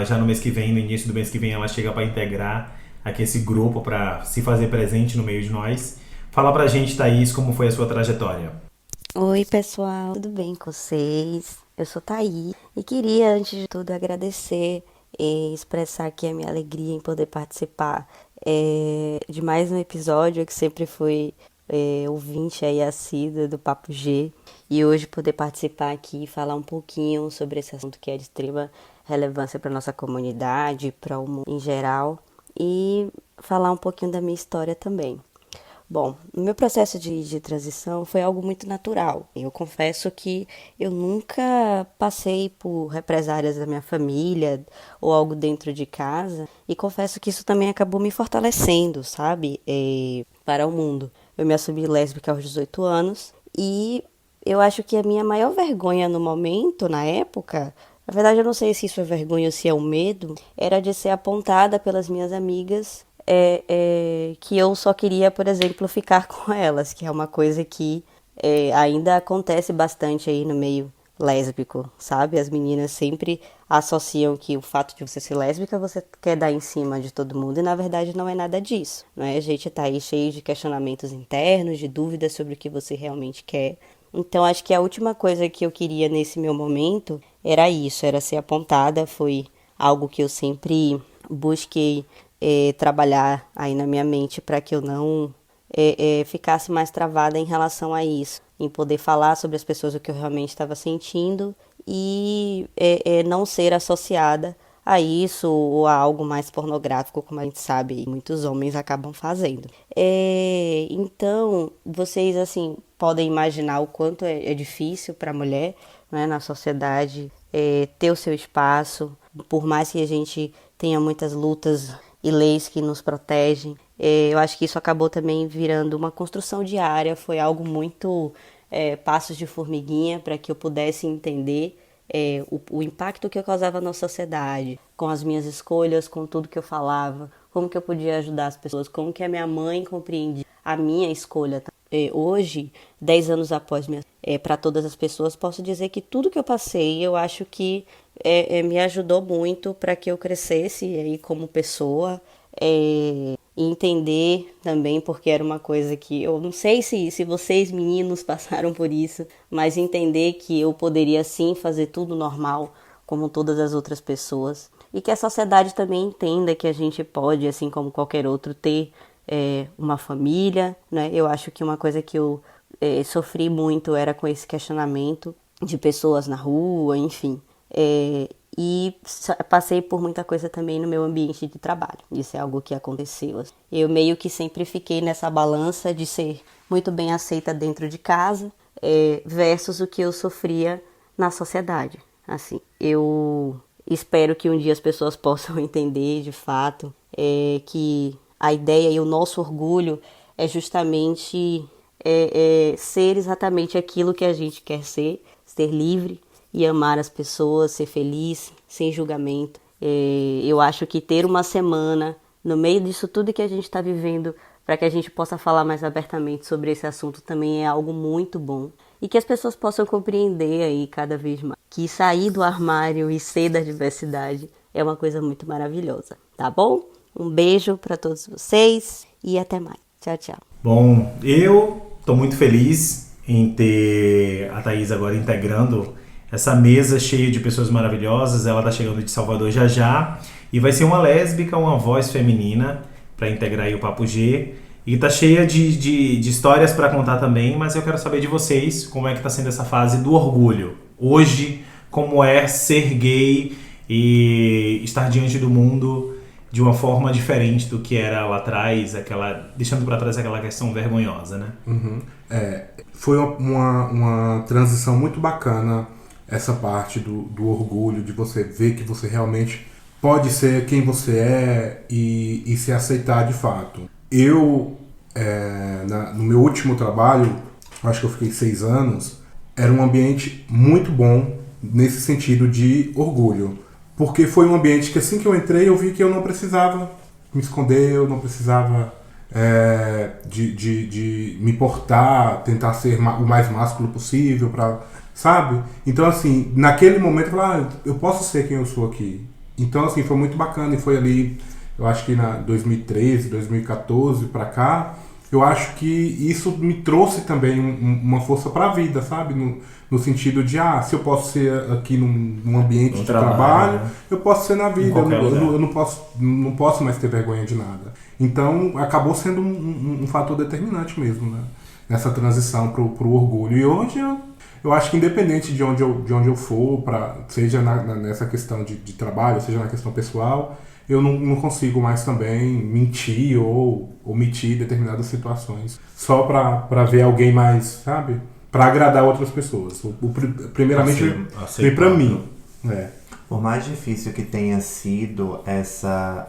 [SPEAKER 1] já no mês que vem, no início do mês que vem, ela chega para integrar aqui esse grupo, para se fazer presente no meio de nós. Fala pra gente, Thaís, como foi a sua trajetória.
[SPEAKER 5] Oi, pessoal, tudo bem com vocês? Eu sou Thaís e queria, antes de tudo, agradecer e expressar aqui a minha alegria em poder participar de mais um episódio, que sempre fui ouvinte aí assídua do Papo G, e hoje poder participar aqui e falar um pouquinho sobre esse assunto que é de extrema relevância para nossa comunidade, para o mundo em geral, e falar um pouquinho da minha história também. Bom, o meu processo de transição foi algo muito natural. Eu confesso que eu nunca passei por represálias da minha família ou algo dentro de casa, e confesso que isso também acabou me fortalecendo, sabe, para o mundo. Eu me assumi lésbica aos 18 anos e eu acho que a minha maior vergonha no momento, na época, na verdade eu não sei se isso é vergonha ou se é um medo, era de ser apontada pelas minhas amigas que eu só queria, por exemplo, ficar com elas, que é uma coisa que ainda acontece bastante aí no meio lésbico, sabe? As meninas sempre associam que o fato de você ser lésbica, você quer dar em cima de todo mundo, e na verdade não é nada disso, não é? A gente tá aí cheio de questionamentos internos, de dúvidas sobre o que você realmente quer. Então acho que a última coisa que eu queria nesse meu momento era isso, era ser apontada, foi algo que eu sempre busquei trabalhar aí na minha mente para que eu não ficasse mais travada em relação a isso, em poder falar sobre as pessoas o que eu realmente estava sentindo e não ser associada a isso ou a algo mais pornográfico, como a gente sabe, muitos homens acabam fazendo. Então, vocês assim podem imaginar o quanto é difícil para a mulher, né, na sociedade ter o seu espaço, por mais que a gente tenha muitas lutas e leis que nos protegem. Eu acho que isso acabou também virando uma construção diária, foi algo muito passos de formiguinha para que eu pudesse entender o impacto que eu causava na sociedade, com as minhas escolhas, com tudo que eu falava, como que eu podia ajudar as pessoas, como que a minha mãe compreendia a minha escolha. Hoje, 10 anos após para todas as pessoas, posso dizer que tudo que eu passei, eu acho que me ajudou muito para que eu crescesse aí como pessoa, e entender também, porque era uma coisa que eu não sei se vocês meninos passaram por isso, mas entender que eu poderia sim fazer tudo normal, como todas as outras pessoas, e que a sociedade também entenda que a gente pode, assim como qualquer outro, ter uma família, né? Eu acho que uma coisa que eu sofri muito era com esse questionamento de pessoas na rua, enfim. E passei por muita coisa também no meu ambiente de trabalho. Isso é algo que aconteceu. Eu meio que sempre fiquei nessa balança de ser muito bem aceita dentro de casa versus o que eu sofria na sociedade. Assim, eu espero que um dia as pessoas possam entender de fato que a ideia e o nosso orgulho é justamente ser exatamente aquilo que a gente quer ser livre e amar as pessoas, ser feliz, sem julgamento. Eu acho que ter uma semana no meio disso tudo que a gente está vivendo, para que a gente possa falar mais abertamente sobre esse assunto, também é algo muito bom. E que as pessoas possam compreender aí cada vez mais que sair do armário e ser da diversidade é uma coisa muito maravilhosa, tá bom? Um beijo para todos vocês e até mais. Tchau, tchau.
[SPEAKER 1] Bom, eu tô muito feliz em ter a Thaís agora integrando essa mesa cheia de pessoas maravilhosas. Ela tá chegando de Salvador já já. E vai ser uma lésbica, uma voz feminina para integrar aí o Papo G. E tá cheia de histórias para contar também, mas eu quero saber de vocês como é que tá sendo essa fase do orgulho. Hoje, como é ser gay e estar diante do mundo de uma forma diferente do que era lá atrás, deixando para trás aquela questão vergonhosa, né?
[SPEAKER 4] Uhum. Foi uma transição muito bacana essa parte do orgulho, de você ver que você realmente pode ser quem você é e se aceitar de fato. Eu, no meu último trabalho, acho que eu fiquei 6 anos, era um ambiente muito bom nesse sentido de orgulho. Porque foi um ambiente que assim que eu entrei, eu vi que eu não precisava me esconder, eu não precisava de me portar, tentar ser o mais másculo possível, sabe? Então, assim, naquele momento eu falei, eu posso ser quem eu sou aqui. Então, assim, foi muito bacana e foi ali, eu acho que na 2013, 2014 pra cá, eu acho que isso me trouxe também uma força pra vida, sabe? No sentido de, se eu posso ser aqui num ambiente de trabalho,
[SPEAKER 1] né?
[SPEAKER 4] eu posso ser na vida,
[SPEAKER 1] Eu
[SPEAKER 4] não posso mais ter vergonha de nada. Então, acabou sendo um fator determinante mesmo, né? Nessa transição pro orgulho. E hoje eu acho que independente de onde eu for, seja nessa questão de trabalho, seja na questão pessoal, eu não consigo mais também mentir ou omitir determinadas situações só para ver alguém mais, sabe? Para agradar outras pessoas. Primeiramente, vem para mim.
[SPEAKER 2] Por mais difícil que tenha sido essa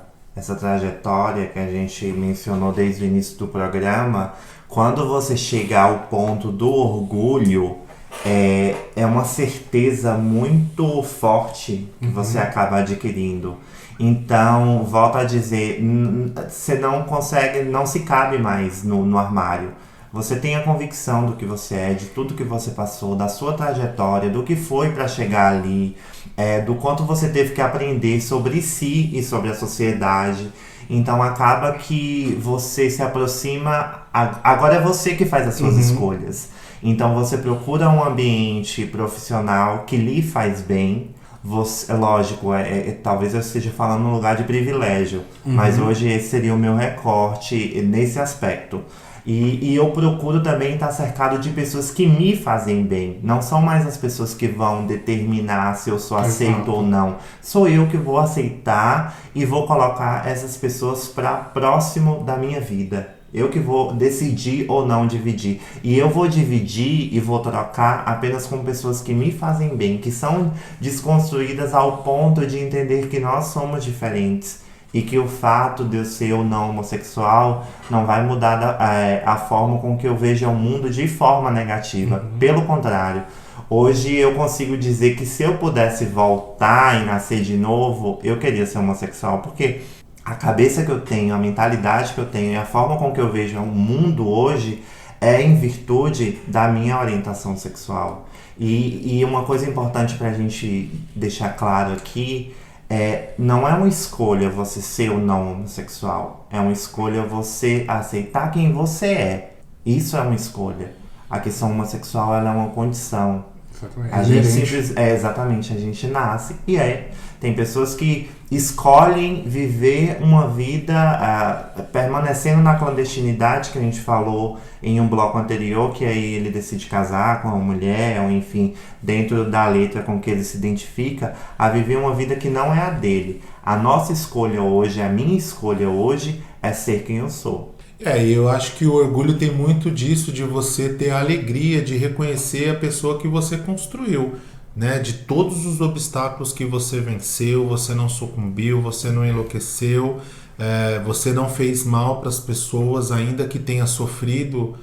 [SPEAKER 2] trajetória que a gente mencionou desde o início do programa, quando você chega ao ponto do orgulho, é uma certeza muito forte que você acaba adquirindo. Então, volto a dizer, você não se cabe mais no armário. Você tem a convicção do que você é, de tudo que você passou, da sua trajetória, do que foi para chegar ali, do quanto você teve que aprender sobre si e sobre a sociedade. Então acaba que você se aproxima, agora é você que faz as suas escolhas. Então você procura um ambiente profissional que lhe faz bem. Lógico, talvez eu esteja falando num lugar de privilégio, mas hoje esse seria o meu recorte nesse aspecto. E eu procuro também estar cercado de pessoas que me fazem bem. Não são mais as pessoas que vão determinar se eu sou aceito ou não. Sou eu que vou aceitar e vou colocar essas pessoas para próximo da minha vida. Eu que vou decidir ou não dividir. E eu vou dividir e vou trocar apenas com pessoas que me fazem bem, que são desconstruídas ao ponto de entender que nós somos diferentes. E que o fato de eu ser ou não homossexual não vai mudar a forma com que eu vejo o mundo de forma negativa. Pelo contrário, hoje eu consigo dizer que se eu pudesse voltar e nascer de novo, eu queria ser homossexual. Porque a cabeça que eu tenho, a mentalidade que eu tenho e a forma com que eu vejo o mundo hoje é em virtude da minha orientação sexual. E uma coisa importante para a gente deixar claro aqui, não é uma escolha você ser ou não homossexual. É uma escolha você aceitar quem você é. Isso é uma escolha. A questão homossexual ela é uma condição. Exatamente, a gente nasce e tem pessoas que escolhem viver uma vida permanecendo na clandestinidade, que a gente falou em um bloco anterior, que aí ele decide casar com uma mulher, ou enfim, dentro da letra com que ele se identifica, a viver uma vida que não é a dele. A nossa escolha hoje, a minha escolha hoje é ser quem eu sou.
[SPEAKER 3] E eu acho que o orgulho tem muito disso, de você ter a alegria de reconhecer a pessoa que você construiu, né? De todos os obstáculos que você venceu, você não sucumbiu, você não enlouqueceu, você não fez mal para as pessoas, ainda que tenha sofrido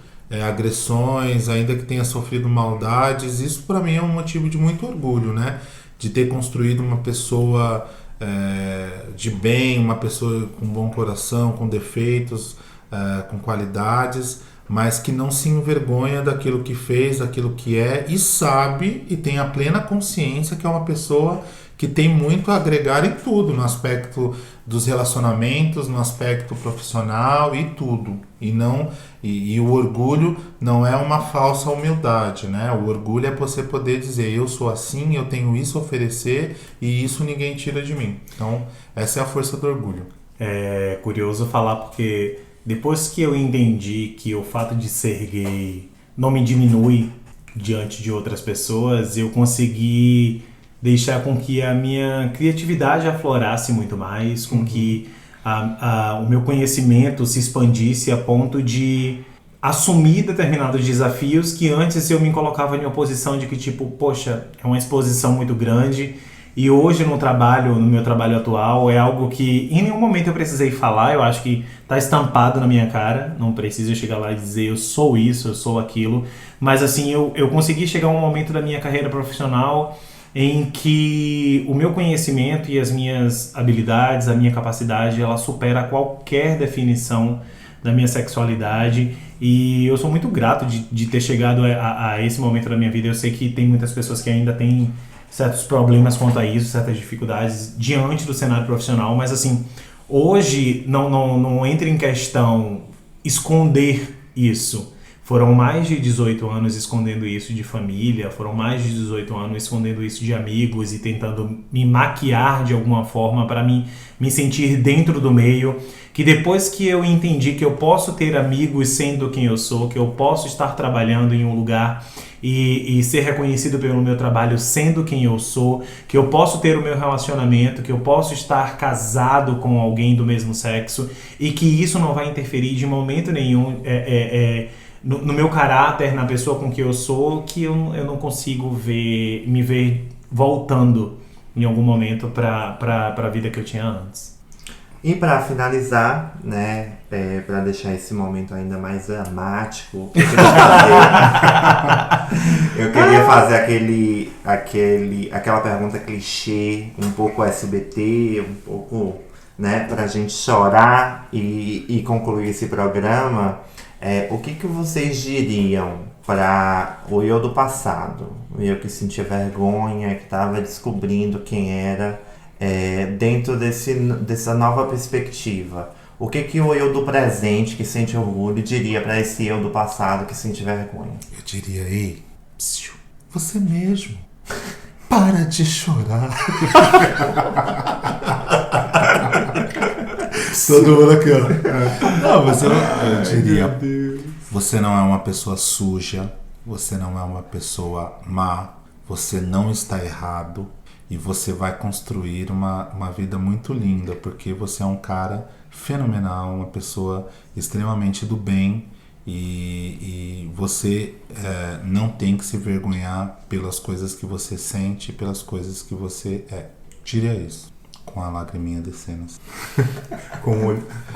[SPEAKER 3] agressões, ainda que tenha sofrido maldades. Isso para mim é um motivo de muito orgulho, né? De ter construído uma pessoa de bem, uma pessoa com bom coração, com defeitos, com qualidades, mas que não se envergonha daquilo que fez, daquilo que é, e sabe e tem a plena consciência que é uma pessoa que tem muito a agregar em tudo, no aspecto dos relacionamentos, no aspecto profissional e tudo. E o orgulho não é uma falsa humildade, né? O orgulho é você poder dizer, eu sou assim, eu tenho isso a oferecer e isso ninguém tira de mim. Então, essa é a força do orgulho.
[SPEAKER 1] É curioso falar porque depois que eu entendi que o fato de ser gay não me diminui diante de outras pessoas, eu consegui deixar com que a minha criatividade aflorasse muito mais, com que o meu conhecimento se expandisse a ponto de assumir determinados desafios que antes eu me colocava em uma posição de que tipo, poxa, é uma exposição muito grande. E hoje no meu trabalho atual, é algo que em nenhum momento eu precisei falar, eu acho que está estampado na minha cara, não preciso chegar lá e dizer eu sou isso, eu sou aquilo, mas assim, eu consegui chegar a um momento da minha carreira profissional em que o meu conhecimento e as minhas habilidades, a minha capacidade, ela supera qualquer definição da minha sexualidade, e eu sou muito grato de ter chegado a esse momento da minha vida. Eu sei que tem muitas pessoas que ainda têm certos problemas quanto a isso, certas dificuldades diante do cenário profissional, mas assim, hoje não entra em questão esconder isso. Foram mais de 18 anos escondendo isso de família, foram mais de 18 anos escondendo isso de amigos e tentando me maquiar de alguma forma para me sentir dentro do meio, que depois que eu entendi que eu posso ter amigos sendo quem eu sou, que eu posso estar trabalhando em um lugar e ser reconhecido pelo meu trabalho sendo quem eu sou, que eu posso ter o meu relacionamento, que eu posso estar casado com alguém do mesmo sexo e que isso não vai interferir de momento nenhum no meu caráter, na pessoa com que eu sou, que eu não consigo me ver voltando em algum momento para a vida que eu tinha antes.
[SPEAKER 2] E para finalizar, né, para deixar esse momento ainda mais dramático, eu queria fazer aquela pergunta clichê, um pouco SBT, um pouco, né, pra gente chorar e concluir esse programa. O que vocês diriam para o eu do passado, o eu que sentia vergonha, que estava descobrindo quem era, dentro dessa nova perspectiva? O que o eu do presente, que sente orgulho, diria para esse eu do passado que sente vergonha?
[SPEAKER 3] Eu diria, ei, você mesmo, para de chorar. Todo mundo aqui, ó. Não, eu diria, você não é uma pessoa suja, você não é uma pessoa má, você não está errado e você vai construir uma vida muito linda, porque você é um cara fenomenal, uma pessoa extremamente do bem e você não tem que se vergonhar pelas coisas que você sente, pelas coisas que você é. Diria isso. Com a lagriminha descendo.
[SPEAKER 4] com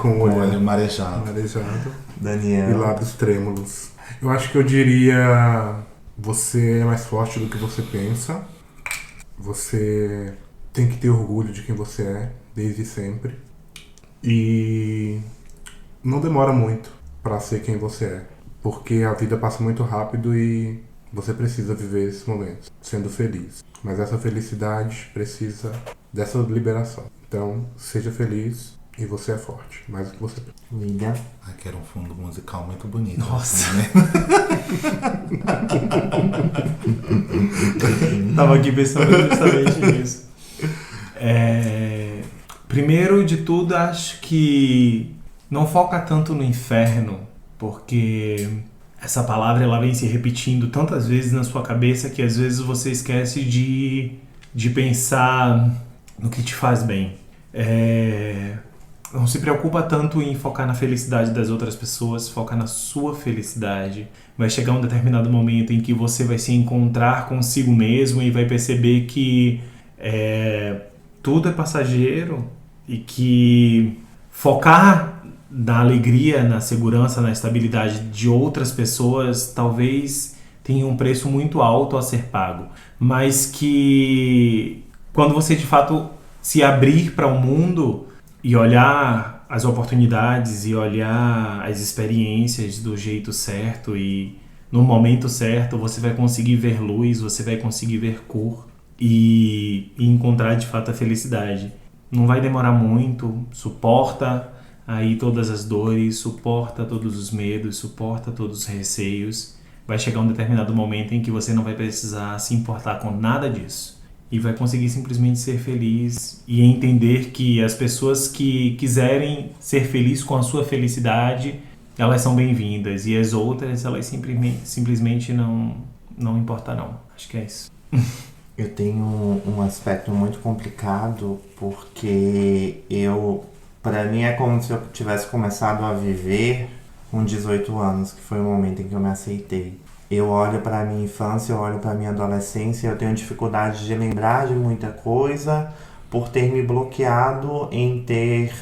[SPEAKER 4] o olho
[SPEAKER 3] marejado.
[SPEAKER 2] Daniel.
[SPEAKER 4] E lábios trêmulos. Eu acho que eu diria: você é mais forte do que você pensa. Você tem que ter orgulho de quem você é, desde sempre. E não demora muito para ser quem você é. Porque a vida passa muito rápido e você precisa viver esses momentos sendo feliz. Mas essa felicidade precisa dessa liberação. Então, seja feliz e você é forte, mais do que você pensa.
[SPEAKER 2] Liga.
[SPEAKER 3] Aqui era um fundo musical muito bonito.
[SPEAKER 1] Nossa.
[SPEAKER 3] Assim, né?
[SPEAKER 1] Tava aqui pensando justamente nisso. Primeiro de tudo, acho que não foca tanto no inferno, porque essa palavra ela vem se repetindo tantas vezes na sua cabeça que às vezes você esquece de pensar no que te faz bem. Não se preocupa tanto em focar na felicidade das outras pessoas, foca na sua felicidade. Vai chegar um determinado momento em que você vai se encontrar consigo mesmo e vai perceber que tudo é passageiro e que focar na alegria, na segurança, na estabilidade de outras pessoas talvez tenha um preço muito alto a ser pago, mas que quando você de fato se abrir para o mundo e olhar as oportunidades e olhar as experiências do jeito certo e no momento certo você vai conseguir ver luz, você vai conseguir ver cor e encontrar de fato a felicidade. Não vai demorar muito, suporta aí todas as dores, suporta todos os medos, suporta todos os receios. Vai chegar um determinado momento em que você não vai precisar se importar com nada disso. E vai conseguir simplesmente ser feliz e entender que as pessoas que quiserem ser felizes com a sua felicidade, elas são bem-vindas. E as outras, elas simplesmente não importarão. Acho que é isso.
[SPEAKER 2] Eu tenho um aspecto muito complicado porque pra mim é como se eu tivesse começado a viver com 18 anos, que foi o momento em que eu me aceitei. Eu olho pra minha infância, eu olho pra minha adolescência, eu tenho dificuldade de lembrar de muita coisa por ter me bloqueado em ter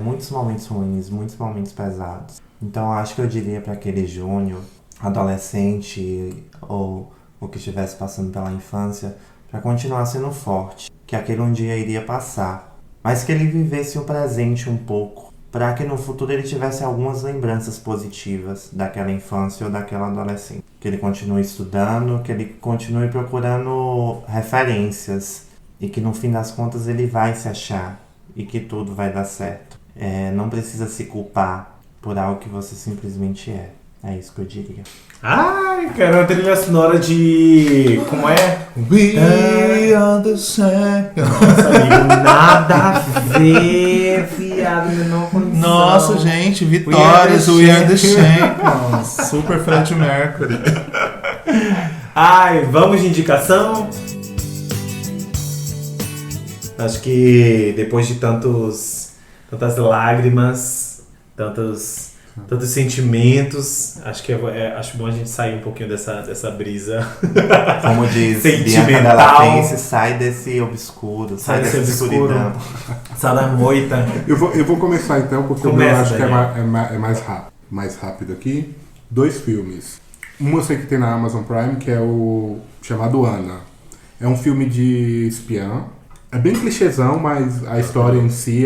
[SPEAKER 2] muitos momentos ruins, muitos momentos pesados. Então acho que eu diria pra aquele Júnior, adolescente ou que estivesse passando pela infância, pra continuar sendo forte, que aquele um dia iria passar, mas que ele vivesse o presente um pouco, para que no futuro ele tivesse algumas lembranças positivas daquela infância ou daquela adolescência. Que ele continue estudando, que ele continue procurando referências e que no fim das contas ele vai se achar e que tudo vai dar certo. Não precisa se culpar por algo que você simplesmente é. É isso que eu diria.
[SPEAKER 1] Ai, cara, uma trilha sonora de... Como é?
[SPEAKER 3] We are the same.
[SPEAKER 1] Nossa, amigo, nada a ver, viado, menor condição.
[SPEAKER 3] Nossa, gente, vitórias, We Are the Champions. Super Fred Mercury.
[SPEAKER 1] Ai, vamos de indicação? Acho que depois de tantas lágrimas, tantos sentimentos, acho que acho bom a gente sair um pouquinho dessa brisa.
[SPEAKER 2] Como diz Bianca
[SPEAKER 1] sentimental.
[SPEAKER 2] Della Fence, sai desse obscuro, sai dessa escuridão.
[SPEAKER 1] Sai da moita.
[SPEAKER 4] Eu vou começar então, porque
[SPEAKER 1] Começa,
[SPEAKER 4] eu acho que
[SPEAKER 1] Daniel.
[SPEAKER 4] é mais rápido aqui. 2 filmes. Um eu sei que tem na Amazon Prime, que é o chamado Ana. É um filme de espiã. É bem clichêzão, mas a história em si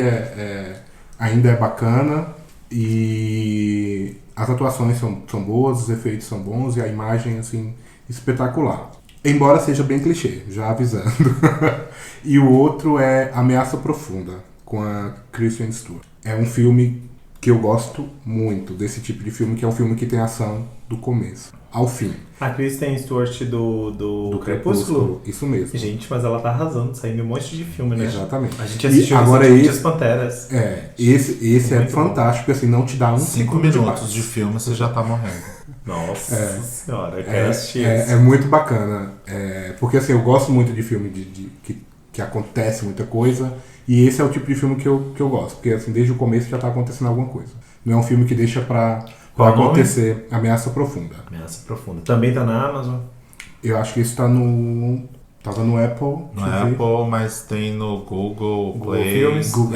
[SPEAKER 4] ainda é bacana. E as atuações são boas, os efeitos são bons e a imagem, assim, espetacular. Embora seja bem clichê, já avisando. E o outro é Ameaça Profunda, com a Kristen Stewart. É um filme que eu gosto muito, desse tipo de filme, que é um filme que tem ação do começo ao fim.
[SPEAKER 1] A Kristen Stewart do Crepúsculo?
[SPEAKER 4] Isso mesmo.
[SPEAKER 1] Gente, mas ela tá arrasando, saindo um monte de filme, né?
[SPEAKER 4] Exatamente.
[SPEAKER 1] A gente assistiu
[SPEAKER 4] agora
[SPEAKER 1] recentemente As Panteras.
[SPEAKER 4] Esse é
[SPEAKER 1] Muito
[SPEAKER 4] fantástico, assim, não te dá
[SPEAKER 3] 5
[SPEAKER 4] segundo
[SPEAKER 3] minutos
[SPEAKER 4] paz.
[SPEAKER 3] de filme, você já tá morrendo.
[SPEAKER 1] Nossa senhora, eu quero assistir
[SPEAKER 4] É muito bacana. Porque assim, eu gosto muito de filme que acontece muita coisa. E esse é o tipo de filme que eu gosto. Porque assim, desde o começo já tá acontecendo alguma coisa. Não é um filme que deixa pra acontecer. Ameaça Profunda.
[SPEAKER 1] Ameaça Profunda. Também tá na Amazon?
[SPEAKER 4] Eu acho que isso tá tava no Apple.
[SPEAKER 3] No
[SPEAKER 4] deixa eu ver.
[SPEAKER 3] Apple, mas tem no Google Play.
[SPEAKER 1] Filmes?
[SPEAKER 3] No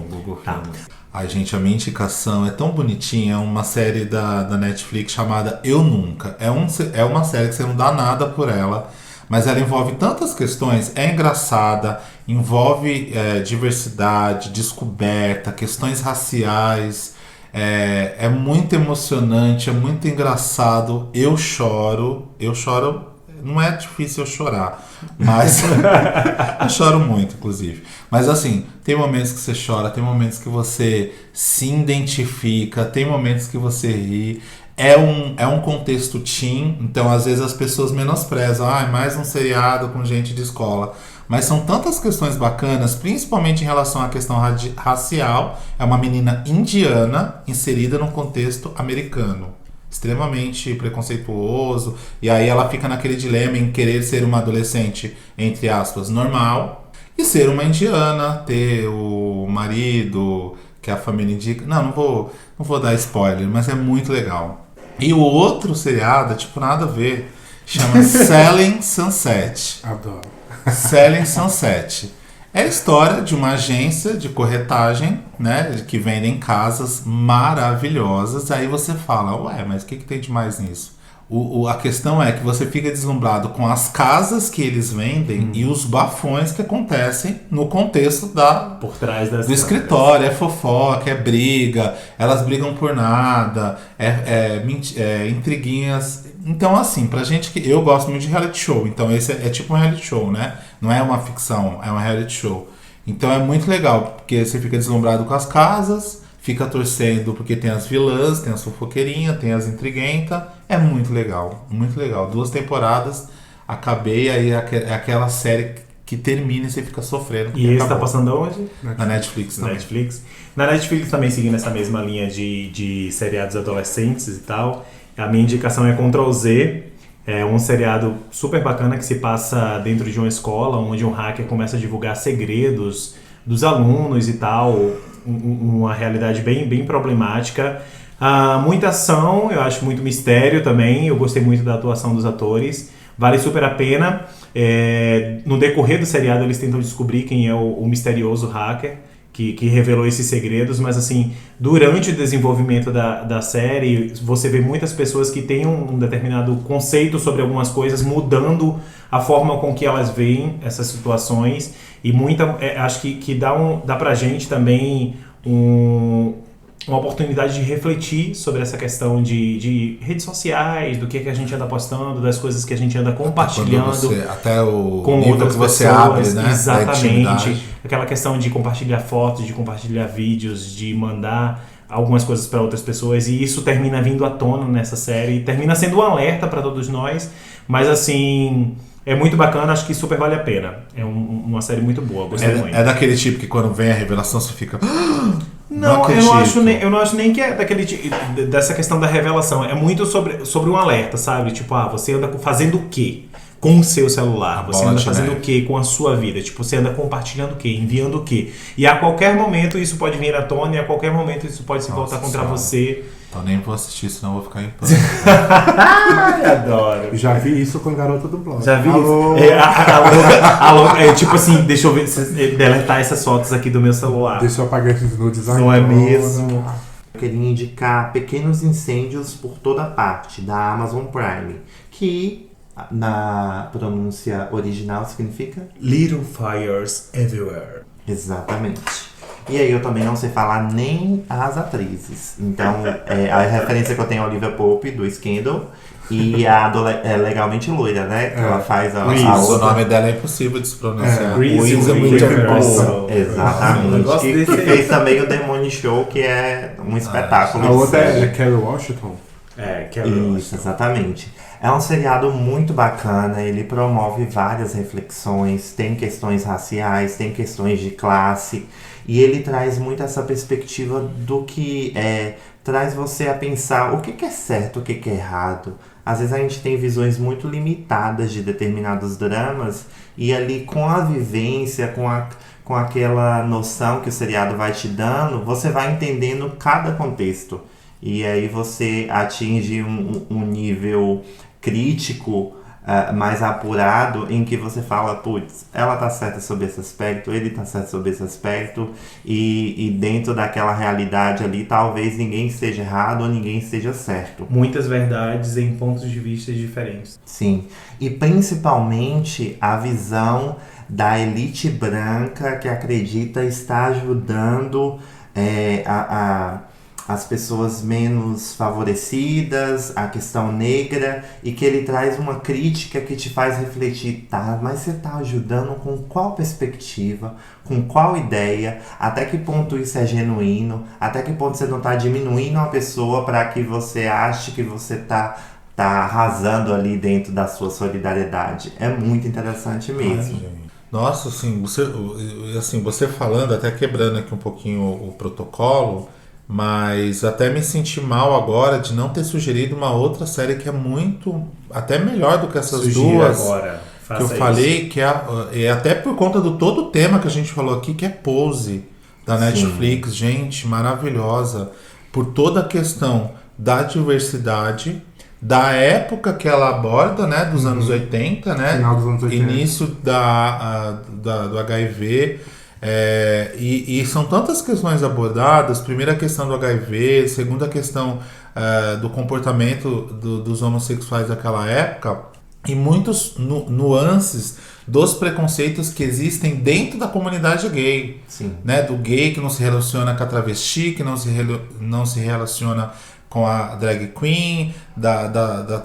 [SPEAKER 3] Google
[SPEAKER 1] Tá.
[SPEAKER 3] Filmes. Ai, gente, a minha indicação é tão bonitinha. É uma série da Netflix chamada Eu Nunca. É uma série que você não dá nada por ela, mas ela envolve tantas questões. É engraçada, envolve diversidade, descoberta, questões raciais. É muito emocionante, é muito engraçado. Eu choro, não é difícil eu chorar, mas eu choro muito, inclusive. Mas assim, tem momentos que você chora, tem momentos que você se identifica, tem momentos que você ri. É um contexto teen, então às vezes as pessoas menosprezam, mais um seriado com gente de escola. Mas são tantas questões bacanas, principalmente em relação à questão racial. É uma menina indiana inserida num contexto americano, extremamente preconceituoso. E aí ela fica naquele dilema em querer ser uma adolescente, entre aspas, normal, e ser uma indiana, ter o marido que a família indica. Não vou dar spoiler, mas é muito legal. E o outro seriado, nada a ver, chama Selling Sunset.
[SPEAKER 4] Adoro.
[SPEAKER 3] Selling Sunset. É a história de uma agência de corretagem, né, que vendem casas maravilhosas. Aí você fala, mas o que tem de mais nisso? A questão é que você fica deslumbrado com as casas que eles vendem e os bafões que acontecem no contexto
[SPEAKER 1] Por trás das
[SPEAKER 3] do escritório. É fofoca, é briga, elas brigam por nada, intriguinhas. Então, assim, pra gente que... Eu gosto muito de reality show, então esse é tipo um reality show, né? Não é uma ficção, é um reality show. Então é muito legal, porque você fica deslumbrado com as casas, fica torcendo porque tem as vilãs, tem as fofoqueirinhas, tem as intriguentas. É muito legal, muito legal. 2 temporadas, acabei, aí é aquela série que termina e você fica sofrendo.
[SPEAKER 1] E esse tá
[SPEAKER 3] acabou.
[SPEAKER 1] passando onde?
[SPEAKER 3] Na Netflix também.
[SPEAKER 1] Na Netflix também, seguindo essa mesma linha de seriados adolescentes e tal, a minha indicação é Ctrl Z. É um seriado super bacana que se passa dentro de uma escola, onde um hacker começa a divulgar segredos dos alunos e tal, uma realidade bem problemática. Muita ação, eu acho muito mistério também, eu gostei muito da atuação dos atores, vale super a pena. No decorrer do seriado eles tentam descobrir quem é o misterioso hacker que revelou esses segredos, mas assim, durante o desenvolvimento da série, você vê muitas pessoas que têm um determinado conceito sobre algumas coisas, mudando a forma com que elas veem essas situações, e acho que dá pra gente também uma oportunidade de refletir sobre essa questão de redes sociais, do que a gente anda postando, das coisas que a gente anda compartilhando
[SPEAKER 3] até o
[SPEAKER 1] com
[SPEAKER 3] nível
[SPEAKER 1] outras
[SPEAKER 3] que você
[SPEAKER 1] pessoas,
[SPEAKER 3] abre, né?
[SPEAKER 1] Exatamente. Aquela questão de compartilhar fotos, de compartilhar vídeos, de mandar algumas coisas para outras pessoas, e isso termina vindo à tona nessa série, termina sendo um alerta para todos nós, mas assim... É muito bacana, acho que super vale a pena. É uma série muito boa, gostei muito.
[SPEAKER 3] É daquele tipo que quando vem a revelação você fica...
[SPEAKER 1] Não, eu não acho nem que é daquele dessa questão da revelação. É muito sobre um alerta, sabe? Tipo, você anda fazendo o quê com o seu celular? Você anda fazendo o quê com a sua vida? Tipo, você anda compartilhando o quê? Enviando o quê? E a qualquer momento isso pode vir à tona, e a qualquer momento isso pode se voltar contra você.
[SPEAKER 3] Então nem vou assistir, senão eu vou ficar em pânico.
[SPEAKER 1] Ai, adoro.
[SPEAKER 4] Já vi isso com a garota do blog.
[SPEAKER 1] Já vi
[SPEAKER 4] Alô?
[SPEAKER 1] isso? Tipo assim, deixa eu ver, deletar essas fotos aqui do meu celular.
[SPEAKER 4] Deixa eu apagar esses nudes agora.
[SPEAKER 1] Não é mesmo?
[SPEAKER 2] Eu queria indicar Pequenos Incêndios por Toda Parte, da Amazon Prime, que na pronúncia original significa
[SPEAKER 1] Little Fires Everywhere.
[SPEAKER 2] exatamente. E aí eu também não sei falar nem as atrizes. Então, a referência que eu tenho é a Olivia Pope, do Scandal, e a Legalmente Loira, né? Que ela faz a
[SPEAKER 3] O
[SPEAKER 2] outra.
[SPEAKER 3] nome dela é impossível de se pronunciar.
[SPEAKER 1] Reese
[SPEAKER 3] Witherspoon.
[SPEAKER 2] Exatamente. Que fez também o Demônio Show, que é um espetáculo.
[SPEAKER 4] A
[SPEAKER 2] de
[SPEAKER 4] outra
[SPEAKER 2] série.
[SPEAKER 4] é Kerry Washington.
[SPEAKER 2] Isso, exatamente. É um seriado muito bacana, ele promove várias reflexões, tem questões raciais, tem questões de classe, e ele traz muito essa perspectiva do que traz você a pensar o que é certo, o que é errado. Às vezes a gente tem visões muito limitadas de determinados dramas, e ali com a vivência, com aquela noção que o seriado vai te dando, você vai entendendo cada contexto. E aí você atinge um nível crítico mais apurado, em que você fala, putz, ela tá certa sobre esse aspecto, ele tá certo sobre esse aspecto, e dentro daquela realidade ali, talvez ninguém esteja errado ou ninguém esteja certo.
[SPEAKER 1] Muitas verdades em pontos de vista diferentes.
[SPEAKER 2] Sim, e principalmente a visão da elite branca que acredita estar ajudando as pessoas menos favorecidas, a questão negra, e que ele traz uma crítica que te faz refletir, tá, mas você tá ajudando com qual perspectiva, com qual ideia, até que ponto isso é genuíno, até que ponto você não tá diminuindo uma pessoa para que você ache que você tá arrasando ali dentro da sua solidariedade. É muito interessante mesmo.
[SPEAKER 3] Nossa, assim, você falando, até quebrando aqui um pouquinho o protocolo, mas até me senti mal agora de não ter sugerido uma outra série que é muito, até melhor do que essas duas
[SPEAKER 1] agora.
[SPEAKER 3] Que eu falei, que é até por conta do todo o tema que a gente falou aqui, que é Pose, da Netflix. Gente, maravilhosa, por toda a questão da diversidade, da época que ela aborda, né, dos anos 80, né,
[SPEAKER 4] Final dos anos 80.
[SPEAKER 3] Início do HIV. E são tantas questões abordadas. Primeira questão do HIV, segunda questão do comportamento dos homossexuais daquela época e muitos nuances dos preconceitos que existem dentro da comunidade gay.
[SPEAKER 2] Sim.
[SPEAKER 3] Né? Do gay que não se relaciona com a travesti, que não se relaciona com a drag queen, da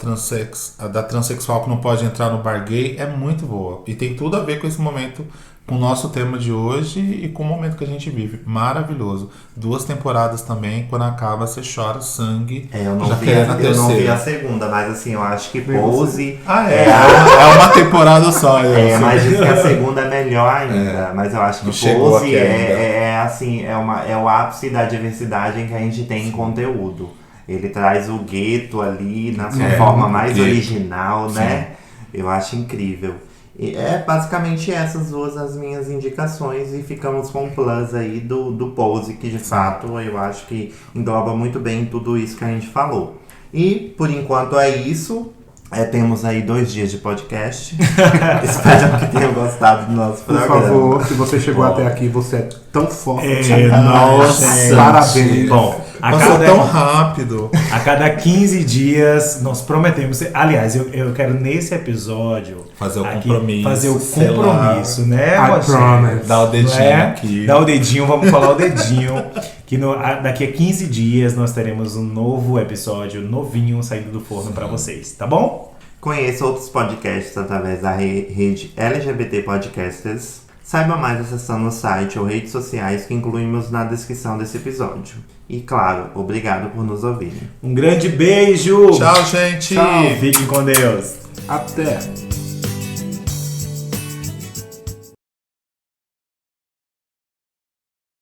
[SPEAKER 3] transexual que não pode entrar no bar gay. É muito boa. E tem tudo a ver com esse momento, com o nosso tema de hoje e com o momento que a gente vive. Maravilhoso. 2 temporadas também, quando acaba você chora sangue.
[SPEAKER 2] Eu não
[SPEAKER 3] já
[SPEAKER 2] vi
[SPEAKER 3] querendo a
[SPEAKER 2] eu não vi
[SPEAKER 3] terceira.
[SPEAKER 2] a segunda, mas assim, eu acho que Pose...
[SPEAKER 3] É uma temporada só.
[SPEAKER 2] Mas diz que a segunda é melhor ainda. Mas eu acho que
[SPEAKER 3] Não chegou
[SPEAKER 2] Pose
[SPEAKER 3] aqui ainda.
[SPEAKER 2] assim, é o ápice da diversidade em que a gente tem em conteúdo. Ele traz o gueto ali na sua forma mais
[SPEAKER 3] gueto.
[SPEAKER 2] original, né? Eu acho incrível. E basicamente essas 2 as minhas indicações e ficamos com o plus aí do Pose, que de fato eu acho que engloba muito bem tudo isso que a gente falou. E por enquanto é isso. Temos aí 2 dias de podcast. Espero que tenham gostado do nosso
[SPEAKER 4] Por
[SPEAKER 2] programa.
[SPEAKER 4] favor, se você chegou até aqui, você é tão forte.
[SPEAKER 1] Nossa,
[SPEAKER 4] parabéns.
[SPEAKER 1] Bom,
[SPEAKER 3] Passou tão rápido.
[SPEAKER 1] a cada 15 dias nós prometemos. Aliás, eu quero nesse episódio
[SPEAKER 3] Fazer o
[SPEAKER 1] aqui,
[SPEAKER 3] compromisso.
[SPEAKER 1] fazer o
[SPEAKER 3] selar.
[SPEAKER 1] compromisso, né,
[SPEAKER 4] I
[SPEAKER 1] Rogério?
[SPEAKER 4] promise.
[SPEAKER 3] Dá o dedinho
[SPEAKER 1] Não é?
[SPEAKER 3] aqui.
[SPEAKER 1] Dá o dedinho, vamos falar o dedinho. Que daqui a 15 dias nós teremos um novo episódio, novinho, saindo do forno pra vocês, tá bom?
[SPEAKER 2] Conheça outros podcasts através da rede LGBT Podcasters. Saiba mais acessando o site ou redes sociais que incluímos na descrição desse episódio. E claro, obrigado por nos ouvirem.
[SPEAKER 1] Um grande beijo!
[SPEAKER 3] Tchau, gente!
[SPEAKER 1] Tchau, fiquem com Deus!
[SPEAKER 4] Até.